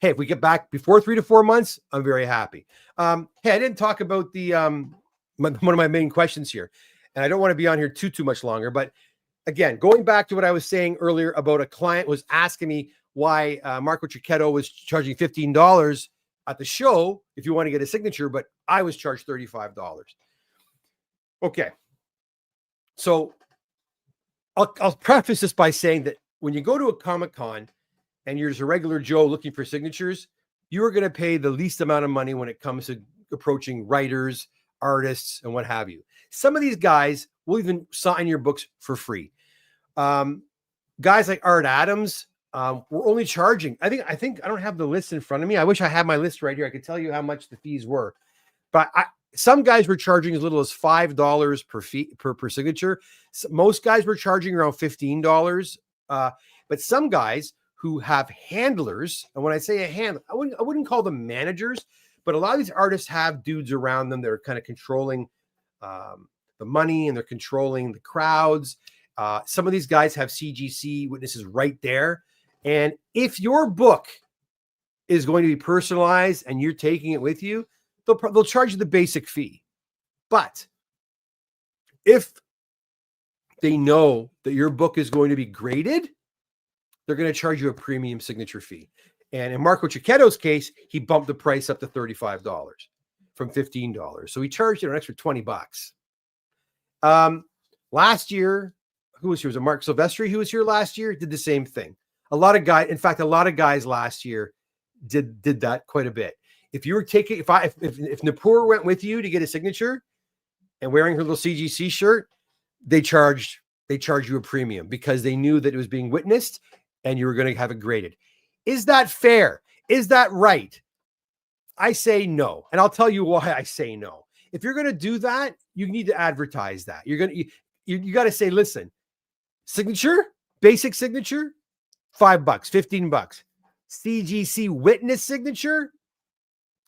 hey, if we get back before 3 to 4 months, I'm very happy. Hey, I didn't talk about the one of my main questions here, and I don't want to be on here too much longer. But again, going back to what I was saying earlier about a client was asking me why Marco Cicchetto was charging $15 at the show if you want to get a signature, but I was charged $35. Okay, so I'll preface this by saying that when you go to a Comic-Con and you're just a regular Joe looking for signatures, you are going to pay the least amount of money when it comes to approaching writers, artists, and what have you. Some of these guys will even sign your books for free. Guys like Art Adams, we're only charging. I think I don't have the list in front of me. I wish I had my list right here. I could tell you how much the fees were, but some guys were charging as little as $5 per signature. So most guys were charging around $15. But some guys who have handlers, and when I say a handler, I wouldn't call them managers, but a lot of these artists have dudes around them that are kind of controlling the money, and they're controlling the crowds. Some of these guys have CGC witnesses right there. And if your book is going to be personalized and you're taking it with you, they'll charge you the basic fee. But if they know that your book is going to be graded, they're going to charge you a premium signature fee. And in Marco Cicchetto's case, he bumped the price up to $35 from $15. So he charged an extra $20. Last year, who was here? Was it Mark Silvestri who was here last year? Did the same thing. A lot of guys last year did that quite a bit. If you were taking, if Napur went with you to get a signature and wearing her little CGC shirt, they charge you a premium because they knew that it was being witnessed and you were going to have it graded. Is that fair? Is that right? I say no. And I'll tell you why I say no. If you're going to do that, you need to advertise that. You got to say, listen, signature, basic signature, $5, $15. CGC witness signature,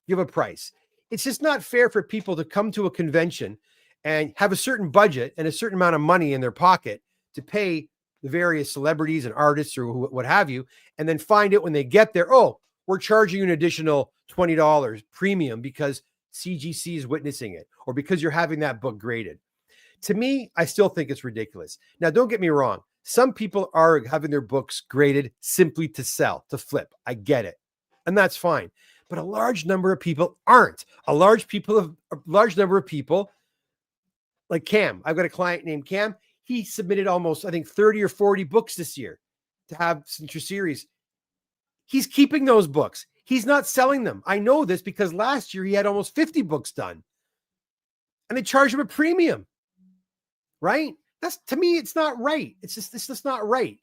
give a price. It's just not fair for people to come to a convention and have a certain budget and a certain amount of money in their pocket to pay the various celebrities and artists or what have you, and then find it when they get there, oh, we're charging you an additional $20 premium because CGC is witnessing it or because you're having that book graded. To me, I still think it's ridiculous. Now, don't get me wrong. Some people are having their books graded simply to sell, to flip. I get it. And that's fine. But a large number of people aren't. A large number of people, like Cam. I've got a client named Cam. He submitted almost, I think, 30 or 40 books this year to have signature series. He's keeping those books. He's not selling them. I know this because last year he had almost 50 books done. And they charged him a premium. Right? To me, it's not right. It's just not right.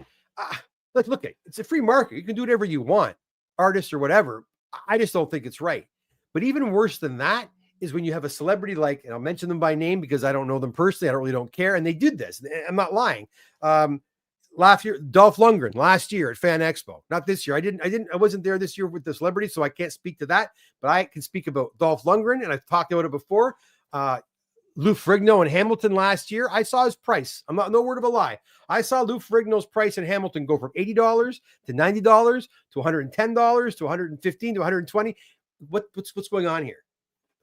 Look, it's a free market. You can do whatever you want, artists or whatever. I just don't think it's right. But even worse than that is when you have a celebrity like, and I'll mention them by name because I don't know them personally. I really don't care. And they did this. I'm not lying. Last year, Dolph Lundgren last year at Fan Expo. Not this year. I wasn't there this year with the celebrity, so I can't speak to that. But I can speak about Dolph Lundgren, and I've talked about it before. Lou Ferrigno in Hamilton last year, I saw his price. I'm not no word of a lie. I saw Lou Ferrigno's price in Hamilton go from $80 to $90 to $110 to $115 to $120. What's going on here?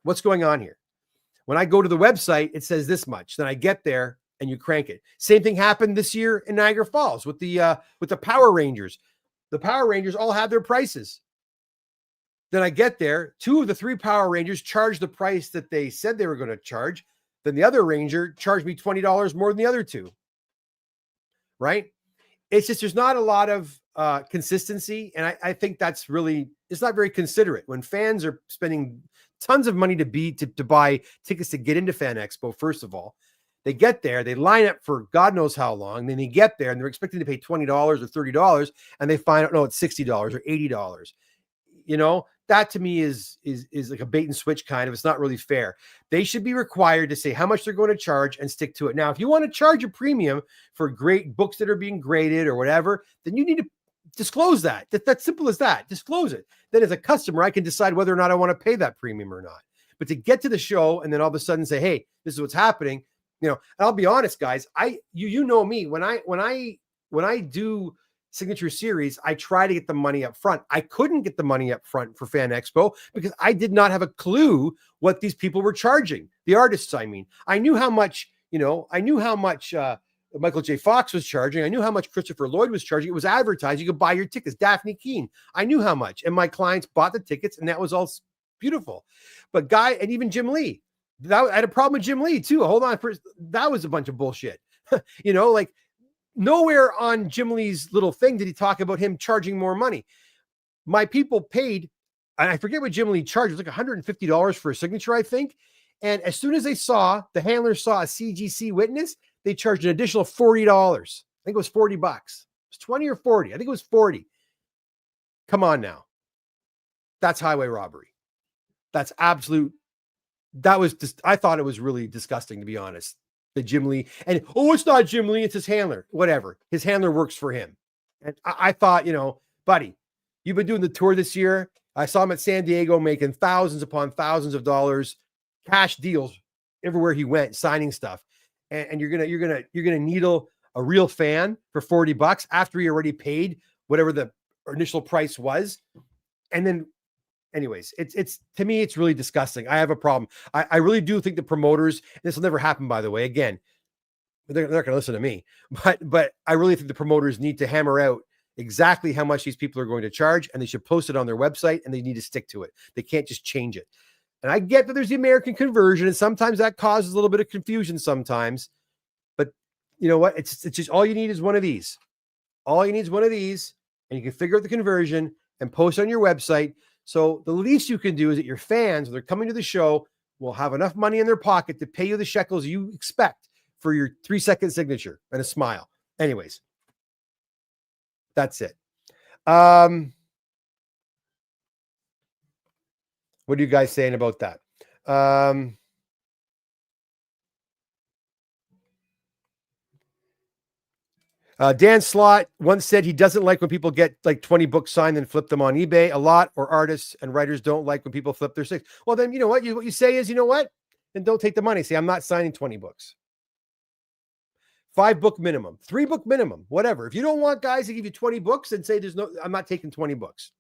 What's going on here? When I go to the website, it says this much. Then I get there and you crank it. Same thing happened this year in Niagara Falls with the Power Rangers. The Power Rangers all have their prices. Then I get there. 2 of the 3 Power Rangers charge the price that they said they were going to charge. Then the other Ranger charged me $20 more than the other 2. Right? It's just, there's not a lot of consistency. And I think that's really, it's not very considerate when fans are spending tons of money to buy tickets to get into Fan Expo. First of all, they get there, they line up for God knows how long. Then they get there and they're expecting to pay $20 or $30 and they find out, no, it's $60 or $80. You know, that to me is like a bait and switch kind of. It's not really fair. They should be required to say how much they're going to charge and stick to it. Now, if you want to charge a premium for great books that are being graded or whatever, then you need to disclose that. That's simple as that. Disclose it. Then as a customer, I can decide whether or not I want to pay that premium or not. But to get to the show and then all of a sudden say, hey, this is what's happening. You know, and I'll be honest, guys, you know me, when I do signature series, I try to get the money up front. I couldn't get the money up front for Fan Expo because I did not have a clue what these people were charging. The artists, I mean. I knew how much Michael J. Fox was charging. I knew how much Christopher Lloyd was charging. It was advertised. You could buy your tickets. Daphne Keane. I knew how much. And my clients bought the tickets, and that was all beautiful. But and even Jim Lee. I had a problem with Jim Lee, too. Hold on. That was a bunch of bullshit. You know, like, nowhere on Jim Lee's little thing did he talk about him charging more money. My people paid I forget what Jim Lee charged. It was like $150 for a signature, I think. And as soon as the handlers saw a CGC witness, they charged an additional $40. I think it was $40. It was 20 or 40. I think it was 40. Come on now. That's highway robbery. That's absolute. That was just, I thought it was really disgusting, to be honest. The Jim Lee, and it's not Jim Lee, it's his handler. Whatever. His handler works for him. And I thought, buddy, you've been doing the tour this year. I saw him at San Diego making thousands upon thousands of dollars, cash deals everywhere he went, signing stuff. And you're gonna needle a real fan for $40 after he already paid whatever the initial price was. And then, anyways, it's to me, it's really disgusting. I have a problem. I really do think the promoters, this will never happen, by the way. Again, they're not going to listen to me, but I really think the promoters need to hammer out exactly how much these people are going to charge, and they should post it on their website, and they need to stick to it. They can't just change it. And I get that there's the American conversion, and sometimes that causes a little bit of confusion sometimes. But you know what? It's just all you need is one of these. All you need is one of these, and you can figure out the conversion and post on your website. So the least you can do is that your fans, when they're coming to the show, will have enough money in their pocket to pay you the shekels you expect for your 3-second signature and a smile. Anyways, that's it. What are you guys saying about that? Dan Slott once said he doesn't like when people get like 20 books signed and flip them on eBay. A lot, or artists and writers don't like when people flip their 6. Well, then you know what? What you say is, you know what? Then don't take the money. Say, I'm not signing 20 books. 5 book minimum, 3 book minimum, whatever. If you don't want guys to give you 20 books, and say I'm not taking 20 books.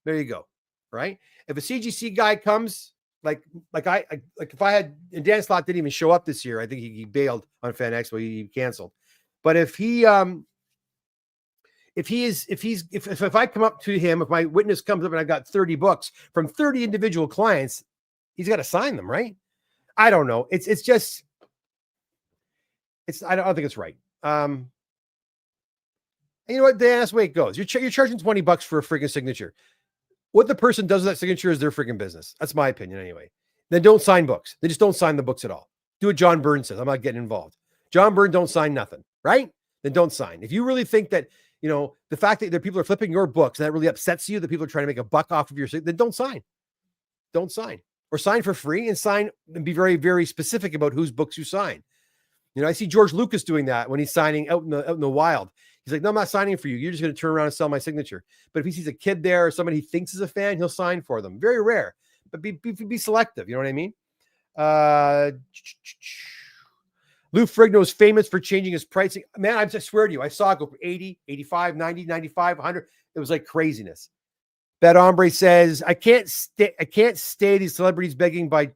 There you go. Right? If a CGC guy comes, like if I had, and Dan Slott didn't even show up this year. I think he bailed on Fan Expo. He canceled. But if I come up to him, if my witness comes up and I've got 30 books from 30 individual clients, he's got to sign them, right? I don't know. I don't think it's right. And you know what, Dan, that's the way it goes. You're charging $20 for a freaking signature. What the person does with that signature is their freaking business. That's my opinion anyway. Then don't sign books. They just don't sign the books at all. Do what John Byrne says. I'm not getting involved. John Byrne, don't sign nothing, right? Then don't sign. If you really think that, the fact that people are flipping your books, and that really upsets you, that people are trying to make a buck off of your, then don't sign. Don't sign. Or sign for free, and be very, very specific about whose books you sign. I see George Lucas doing that when he's signing out in the wild. He's like, no, I'm not signing for you. You're just going to turn around and sell my signature. But if he sees a kid there or somebody he thinks is a fan, he'll sign for them. Very rare, but be selective. You know what I mean? Lou Ferrigno is famous for changing his pricing. Man, I just swear to you, I saw it go from 80, 85, 90, 95, 100. It was like craziness. Bet Hombre says, I can't stay these celebrities begging by.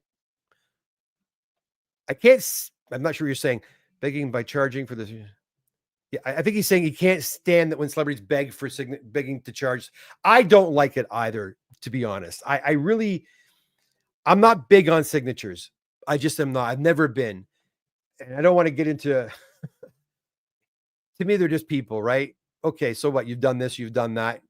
I'm not sure what you're saying. Begging by charging for this. Yeah, I think he's saying he can't stand that when celebrities beg for begging to charge. I don't like it either, to be honest. I'm not big on signatures. I just am not. I've never been. And I don't want to get into, to me, they're just people, right? Okay, so what? You've done this, you've done that.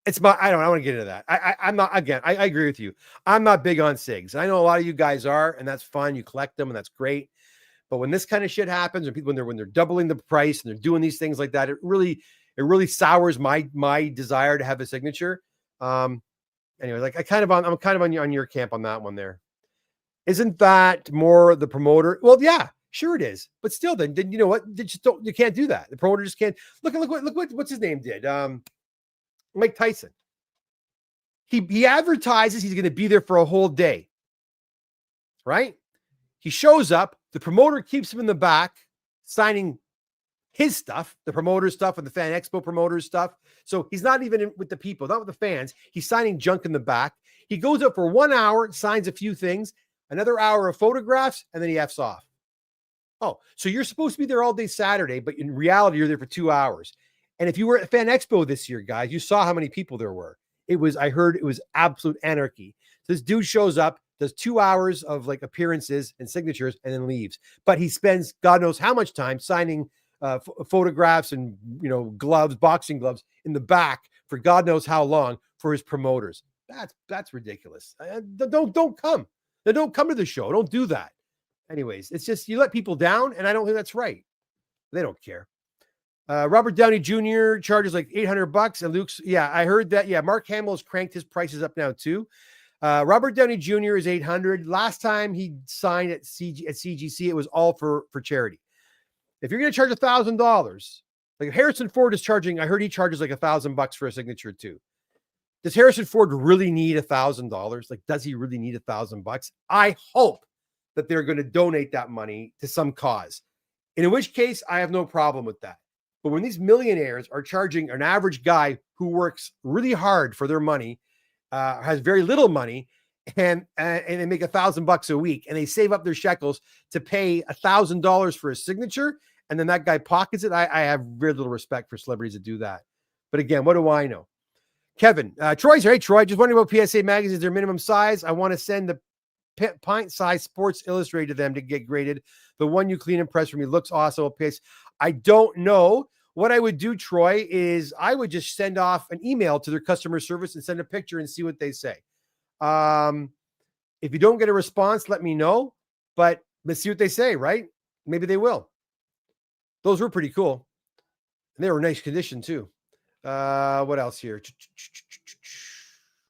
I don't want to get into that. I'm not, again, I agree with you. I'm not big on SIGs. I know a lot of you guys are, and that's fine. You collect them, and that's great. But when this kind of shit happens, and people, when they're doubling the price and they're doing these things like that, it really sours my desire to have a signature. Anyway, like I'm kind of on your camp on that one there. Isn't that more the promoter? Well, yeah, sure it is. But still, then you know what? You can't do that. The promoter just can't. Look what's his name did. Mike Tyson. He advertises he's going to be there for a whole day. Right? He shows up. The promoter keeps him in the back, signing his stuff, the promoter stuff and the Fan Expo promoter stuff. So he's not even with the people, not with the fans. He's signing junk in the back. He goes up for 1 hour, signs a few things, another hour of photographs, and then he F's off. Oh, so you're supposed to be there all day Saturday, but in reality, you're there for 2 hours. And if you were at Fan Expo this year, guys, you saw how many people there were. I heard it was absolute anarchy. So this dude shows up, does 2 hours of like appearances and signatures, and then leaves. But he spends God knows how much time signing photographs and gloves, boxing gloves in the back for God knows how long for his promoters. That's ridiculous. Don't come. Don't come to the show. Don't do that. Anyways, it's just you let people down, and I don't think that's right. They don't care. Robert Downey Jr. charges like $800, and Luke's. Yeah, I heard that. Yeah, Mark Hamill has cranked his prices up now too. Robert Downey Jr. is $800. Last time he signed at CGC, it was all for charity. If you're going to charge $1,000, like Harrison Ford is charging, I heard he charges like $1,000 for a signature too. Does Harrison Ford really need $1,000? Like, does he really need $1,000? I hope that they're going to donate that money to some cause. In which case, I have no problem with that. But when these millionaires are charging an average guy who works really hard for their money, has very little money, and they make $1,000 a week, and they save up their shekels to pay $1,000 for a signature, and then that guy pockets it, I have very little respect for celebrities that do that. But again, what do I know? Kevin, Troy's here. Hey, Troy, just wondering about PSA magazines, their minimum size. I want to send the pint size Sports Illustrated to them to get graded. The one you clean and press for me looks awesome. I don't know. What I would do, Troy, is I would just send off an email to their customer service and send a picture and see what they say. If you don't get a response, let me know. But let's see what they say, right? Maybe they will. Those were pretty cool. And they were in nice condition, too. What else here?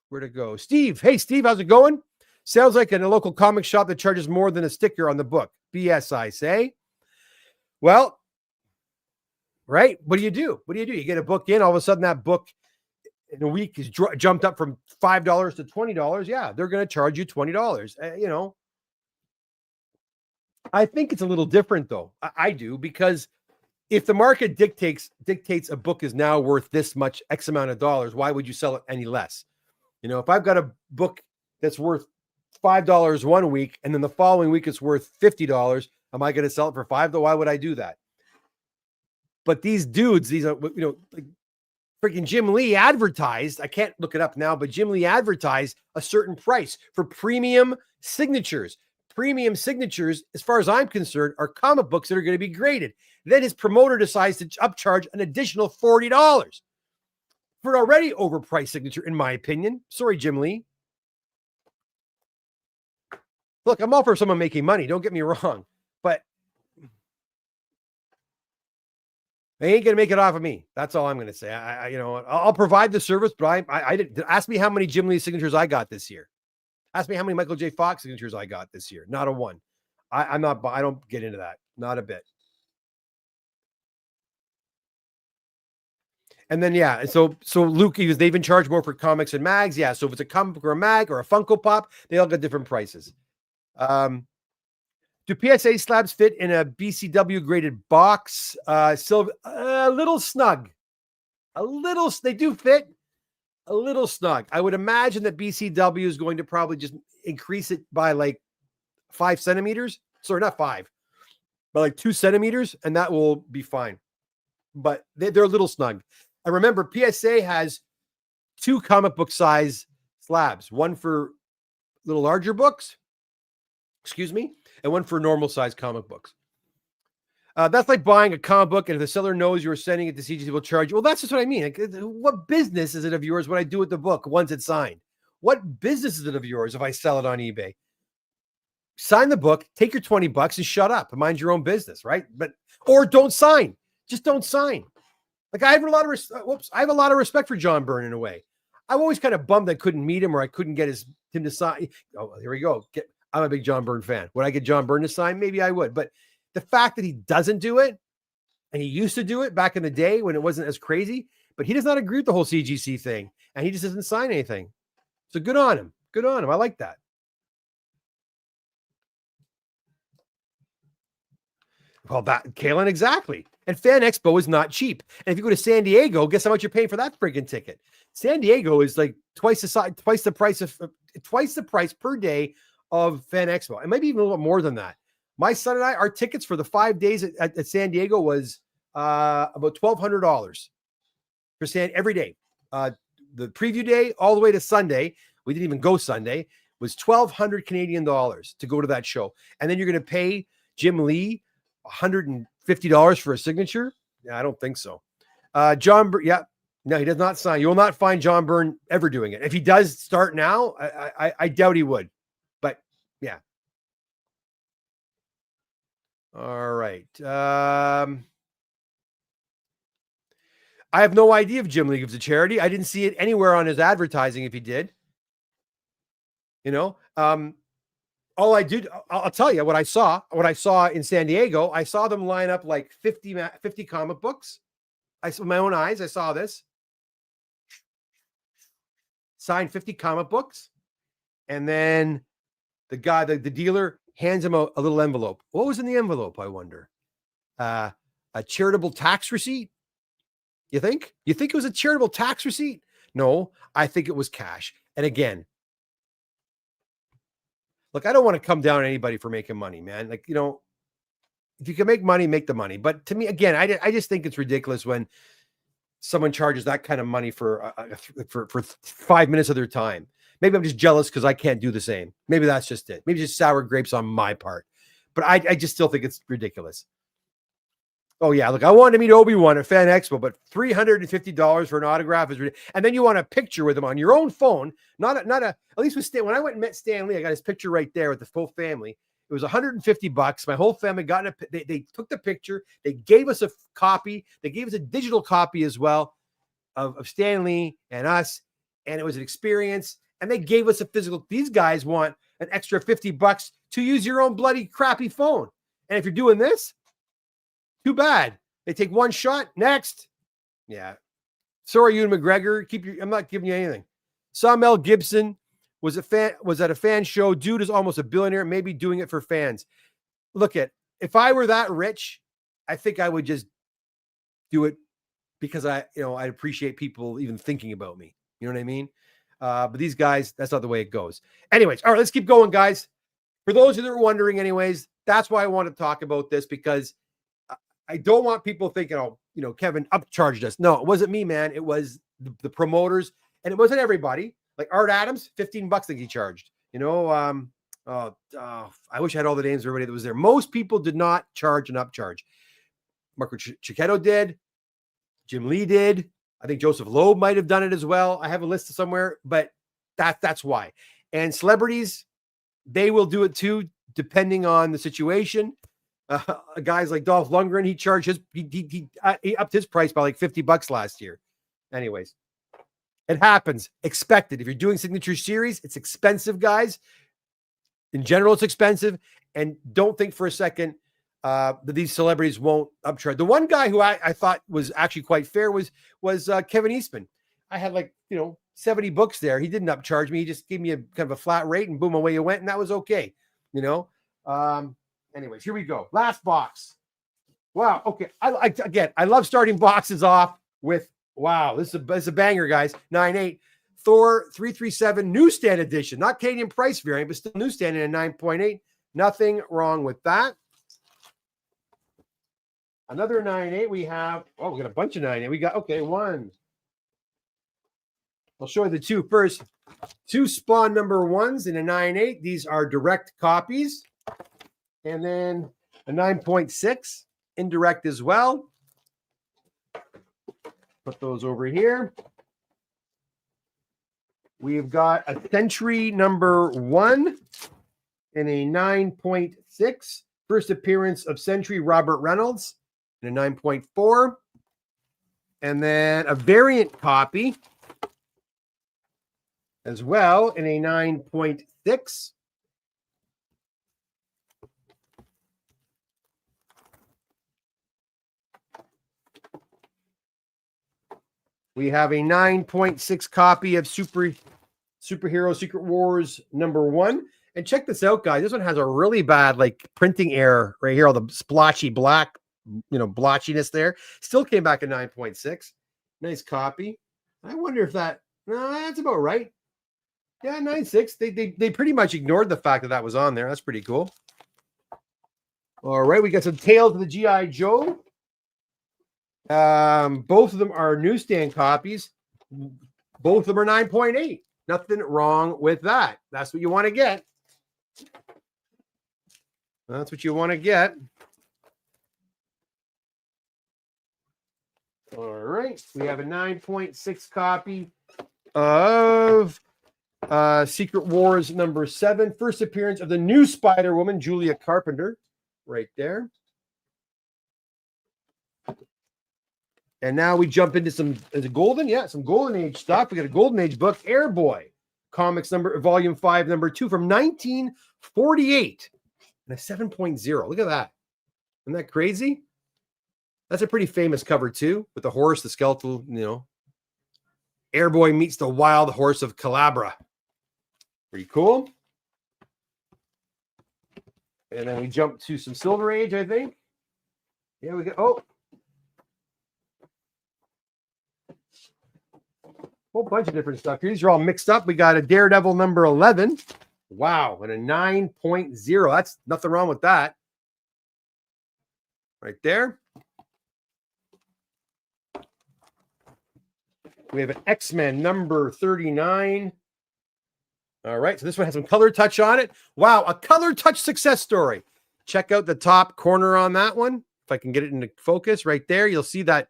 Where'd it go? Steve. Hey, Steve, how's it going? Sounds like in a local comic shop that charges more than a sticker on the book. BS, I say. Well, right? What do? You get a book in, all of a sudden that book in a week is jumped up from $5 to $20. Yeah, they're going to charge you $20. I think it's a little different, though. I do, because if the market dictates a book is now worth this much X amount of dollars, why would you sell it any less? If I've got a book that's worth $5 one week, and then the following week it's worth $50, am I going to sell it for $5? Why would I do that? But these dudes, these are, like freaking Jim Lee advertised, I can't look it up now, but Jim Lee advertised a certain price for premium signatures. Premium signatures, as far as I'm concerned, are comic books that are going to be graded. Then his promoter decides to upcharge an additional $40 for an already overpriced signature, in my opinion. Sorry, Jim Lee. Look, I'm all for someone making money. Don't get me wrong, but they ain't going to make it off of me. That's all I'm going to say. I'll provide the service, but I didn't ask me how many Jim Lee signatures I got this year. Ask me how many Michael J. Fox signatures I got this year. Not a one. I don't get into that. Not a bit. And then, yeah. So Luke, they even charge more for comics and mags. Yeah. So if it's a comic book or a mag or a Funko Pop, they all got different prices. Do PSA slabs fit in a BCW graded box? Silver, a little snug. They do fit a little snug. I would imagine that BCW is going to probably just increase it by like 5 centimeters. Sorry, not 5, but like 2 centimeters, and that will be fine. But they're a little snug. And remember, PSA has 2 comic book size slabs, one for little larger books, and one for normal size comic books. That's like buying a comic book, and if the seller knows you're sending it to CGC, will charge you. Well, that's just what I mean. Like, what business is it of yours when I do with the book once it's signed? What business is it of yours if I sell it on eBay? Sign the book, take your $20 and shut up and mind your own business, right? Or don't sign. Just don't sign. Like, I have a lot of respect for John Byrne in a way. I'm always kind of bummed I couldn't meet him, or I couldn't get him to sign. Oh, here we go. I'm a big John Byrne fan. Would I get John Byrne to sign? Maybe I would. But the fact that he doesn't do it, and he used to do it back in the day when it wasn't as crazy, but he does not agree with the whole CGC thing, and he just doesn't sign anything. So good on him. Good on him. I like that. Well, Kalen, exactly. And Fan Expo is not cheap. And if you go to San Diego, guess how much you're paying for that friggin' ticket? San Diego is like twice the price per day of Fan Expo. It might be even a little bit more than that. My son and I, our tickets for the 5 days at San Diego was about $1,200 for every day. The preview day all the way to Sunday, we didn't even go Sunday, was 1,200 Canadian dollars to go to that show. And then you're going to pay Jim Lee $150 $50 for a signature? Yeah, I don't think so. John, yeah, no, he does not sign. You will not find John Byrne ever doing it. If he does start now, I doubt he would. But yeah. All right. I have no idea if Jim Lee gives a charity. I didn't see it anywhere on his advertising if he did. You know, all I did, I'll tell you what I saw in San Diego. I saw them line up like 50 comic books. I saw with my own eyes. I saw this. Signed 50 comic books. And then the guy, the dealer hands him a little envelope. What was in the envelope, I wonder? A charitable tax receipt? You think? You think it was a charitable tax receipt? No, I think it was cash. And again, look, I don't want to come down on anybody for making money, man. Like, you know, if you can make money, make the money. But to me, again, I just think it's ridiculous when someone charges that kind of money for 5 minutes of their time. Maybe I'm just jealous because I can't do the same. Maybe that's just it. Maybe just sour grapes on my part. But I just still think it's ridiculous. Oh, yeah. Look, I wanted to meet Obi-Wan at Fan Expo, but $350 for an autograph is ridiculous. And then you want a picture with him on your own phone. At least with Stan. When I went and met Stan Lee, I got his picture right there with the full family. It was $150. My whole family got they took the picture. They gave us a copy. They gave us a digital copy as well of Stan Lee and us. And it was an experience. And they gave us a physical. These guys want an extra $50 to use your own bloody crappy phone. And if you're doing this, too bad. They take one shot. Next. Yeah. Sorry, Ewan McGregor. I'm not giving you anything. Saw Mel Gibson was at a fan show. Dude is almost a billionaire, maybe doing it for fans. Look if I were that rich, I think I would just do it because I appreciate people even thinking about me. You know what I mean? But these guys, that's not the way it goes. Anyways, all right, let's keep going, guys. For those of you that are wondering, anyways, that's why I want to talk about this, because I don't want people thinking, Kevin upcharged us. No, it wasn't me, man. It was the promoters, and it wasn't everybody. Like Art Adams, $15 that he charged. I wish I had all the names of everybody that was there. Most people did not charge an upcharge. Marco Cicchetto did. Jim Lee did. I think Joseph Loeb might have done it as well. I have a list somewhere, but that's why. And celebrities, they will do it too, depending on the situation. Guys like Dolph Lundgren, he charged he upped his price by like $50 last year. Anyways, it happens. Expected. If you're doing signature series, it's expensive, guys. In general, it's expensive. And don't think for a second that these celebrities won't upcharge. The one guy who I thought was actually quite fair was Kevin Eastman. I had 70 books there. He didn't upcharge me. He just gave me a kind of a flat rate, and boom, away you went, and that was okay. Anyways, here we go. Last box. Wow. Okay. I love starting boxes off with, wow, this is a banger, guys. 9.8 Thor 337 newsstand edition, not Canadian price variant, but still newsstand in a 9.8. Nothing wrong with that. Another 9.8 we have. Oh, we got a bunch of 9.8. We got, one. I'll show you the two first. Two Spawn number ones in a 9.8. These are direct copies. And then a 9.6 indirect as well. Put those over here. We've got a Century number 1 in a 9.6. First appearance of Century, Robert Reynolds, in a 9.4. And then a variant copy as well in a 9.6. We have a 9.6 copy of Superhero Secret Wars number 1. And check this out, guys. This one has a really bad printing error right here. All the splotchy black, blotchiness there. Still came back at 9.6. Nice copy. I wonder if that's about right. Yeah, 9.6. They pretty much ignored the fact that was on there. That's pretty cool. All right, we got some Tales of the G.I. Joe. Both of them are newsstand copies. Both of them are 9.8. Nothing wrong with that. That's what you want to get. That's what you want to get. All right. We have a 9.6 copy of Secret Wars number 7. First appearance of the new Spider-Woman, Julia Carpenter. Right there. And now we jump into some, is it golden? Yeah, some golden age stuff. We got a golden age book, Airboy, comics volume 5, number 2 from 1948. And a 7.0. Look at that. Isn't that crazy? That's a pretty famous cover too, with the horse, the skeletal, Airboy meets the wild horse of Calabria. Pretty cool. And then we jump to some Silver Age, I think. Yeah, we go. Whole bunch of different stuff here. These are all mixed up. We got a Daredevil number 11. Wow, and a 9.0. That's nothing wrong with that. Right there. We have an X-Men number 39. All right, so this one has some color touch on it. Wow, a color touch success story. Check out the top corner on that one. If I can get it into focus right there, you'll see that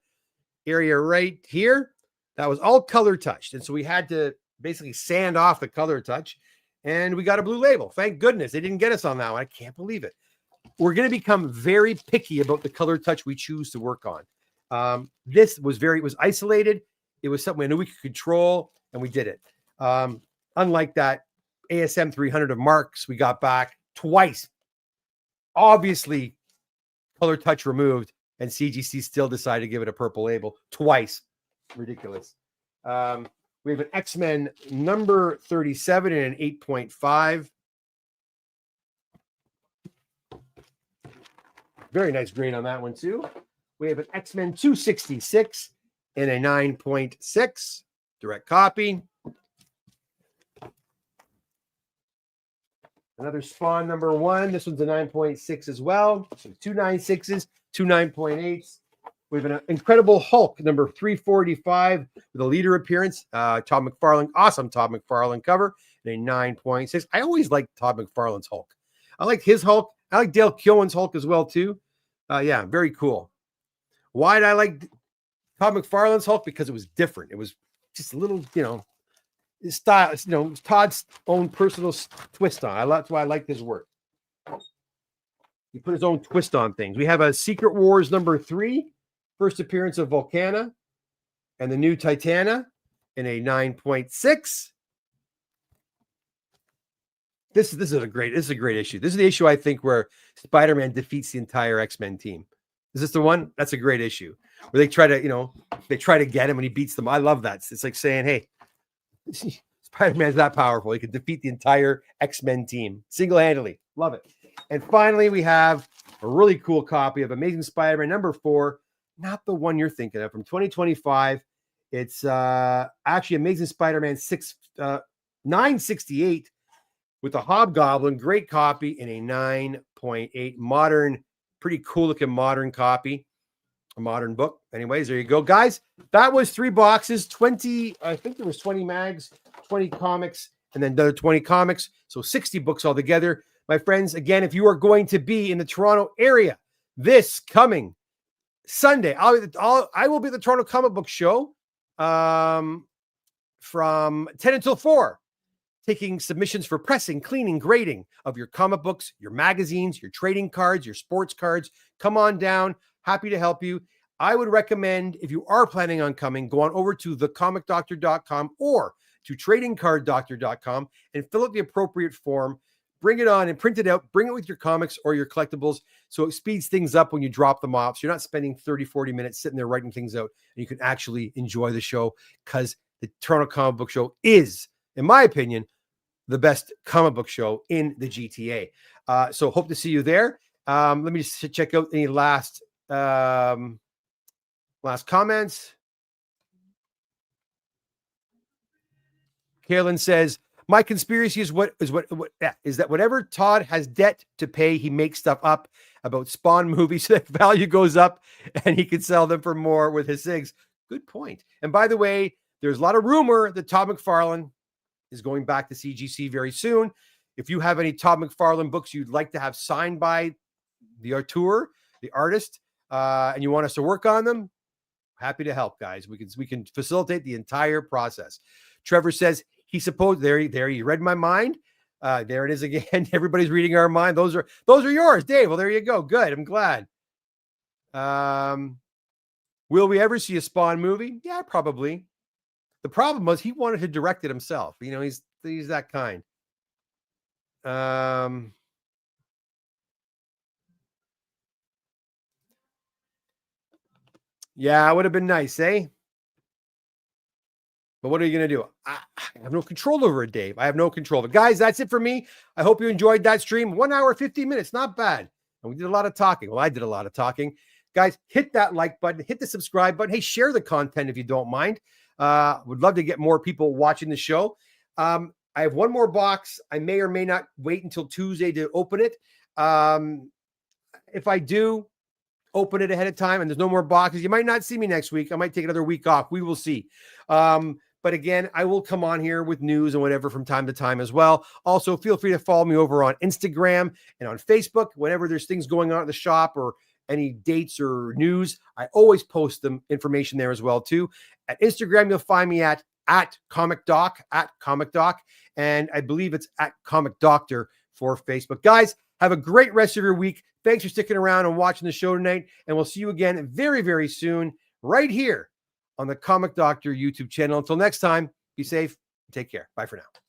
area right here. That was all color touched. And so we had to basically sand off the color touch, and we got a blue label. Thank goodness they didn't get us on that one. I can't believe it. We're going to become very picky about the color touch we choose to work on. This was isolated. It was something I knew we could control, and we did it. Unlike that ASM 300 of Marks we got back twice. Obviously, color touch removed, and CGC still decided to give it a purple label twice. Ridiculous. We have an X-Men number 37 and an 8.5. Very nice grade on that one, too. We have an X-Men 266 and a 9.6. Direct copy. Another Spawn number 1. This one's a 9.6 as well. So 2 9.6s, 2 9.8s. We have an Incredible Hulk number 345 with a leader appearance. Todd McFarlane, awesome Todd McFarlane cover, and a 9.6. I always liked Todd McFarlane's Hulk. I like his Hulk. I like Dale Keown's Hulk as well, too. Yeah, very cool. Why did I like Todd McFarlane's Hulk? Because it was different. It was just a little, his style, Todd's own personal twist on. That's why I like his work. He put his own twist on things. We have a Secret Wars number 3. First appearance of Volcana and the new Titana in a 9.6. This is a great issue. This is the issue I think where Spider-Man defeats the entire X-Men team. Is this the one? That's a great issue where they try to get him and he beats them. I love that. It's like saying, hey, Spider-Man's that powerful. He can defeat the entire X-Men team single-handedly. Love it. And finally, we have a really cool copy of Amazing Spider-Man number 4. Not the one you're thinking of, from 2025. It's actually Amazing Spider-Man 968 with the Hobgoblin. Great copy in a 9.8. Modern, pretty cool looking modern copy. A modern book. Anyways, there you go, guys. That was 3 boxes, 20. I think there was 20 mags, 20 comics, and then another 20 comics. So 60 books altogether. My friends, again, if you are going to be in the Toronto area this coming Sunday, I will be at the Toronto Comic Book Show from 10 until 4, taking submissions for pressing, cleaning, grading of your comic books, your magazines, your trading cards, your sports cards. Come on down. Happy to help you. I would recommend, if you are planning on coming, go on over to thecomicdoctor.com or to tradingcarddoctor.com and fill out the appropriate form. Bring it on and print it out. Bring it with your comics or your collectibles so it speeds things up when you drop them off. So you're not spending 30, 40 minutes sitting there writing things out, and you can actually enjoy the show, because the Toronto Comic Book Show is, in my opinion, the best comic book show in the GTA. So hope to see you there. Let me just check out any last comments. Kaylin says, my conspiracy is that whatever Todd has debt to pay, he makes stuff up about Spawn movies so that value goes up and he can sell them for more with his SIGs. Good point. And by the way, there's a lot of rumor that Todd McFarlane is going back to CGC very soon. If you have any Todd McFarlane books you'd like to have signed by the auteur, the artist, and you want us to work on them, Happy to help, guys. We can facilitate the entire process. Trevor says he supposed there you read my mind. There it is again. Everybody's reading our mind. Those are yours, Dave. Well, there you go. Good. I'm glad. Will we ever see a Spawn movie? Yeah, probably. The problem was he wanted to direct it himself. You know, he's that kind. Yeah, it would have been nice, eh? But what are you going to do? I have no control over it, Dave. I have no control. But guys, that's it for me. I hope you enjoyed that stream. 1 hour, 15 minutes. Not bad. And we did a lot of talking. Well, I did a lot of talking. Guys, hit that like button. Hit the subscribe button. Hey, share the content if you don't mind. Would love to get more people watching the show. I have one more box. I may or may not wait until Tuesday to open it. If I do open it ahead of time and there's no more boxes, you might not see me next week. I might take another week off. We will see. But again, I will come on here with news and whatever from time to time as well. Also, feel free to follow me over on Instagram and on Facebook. Whenever there's things going on at the shop or any dates or news, I always post them information there as well too. At Instagram, you'll find me at Comic Doc, and I believe it's at Comic Doctor for Facebook. Guys, have a great rest of your week. Thanks for sticking around and watching the show tonight, and we'll see you again very, very soon right here on the Comic Doctor YouTube channel. Until next time, be safe. Take care. Bye for now.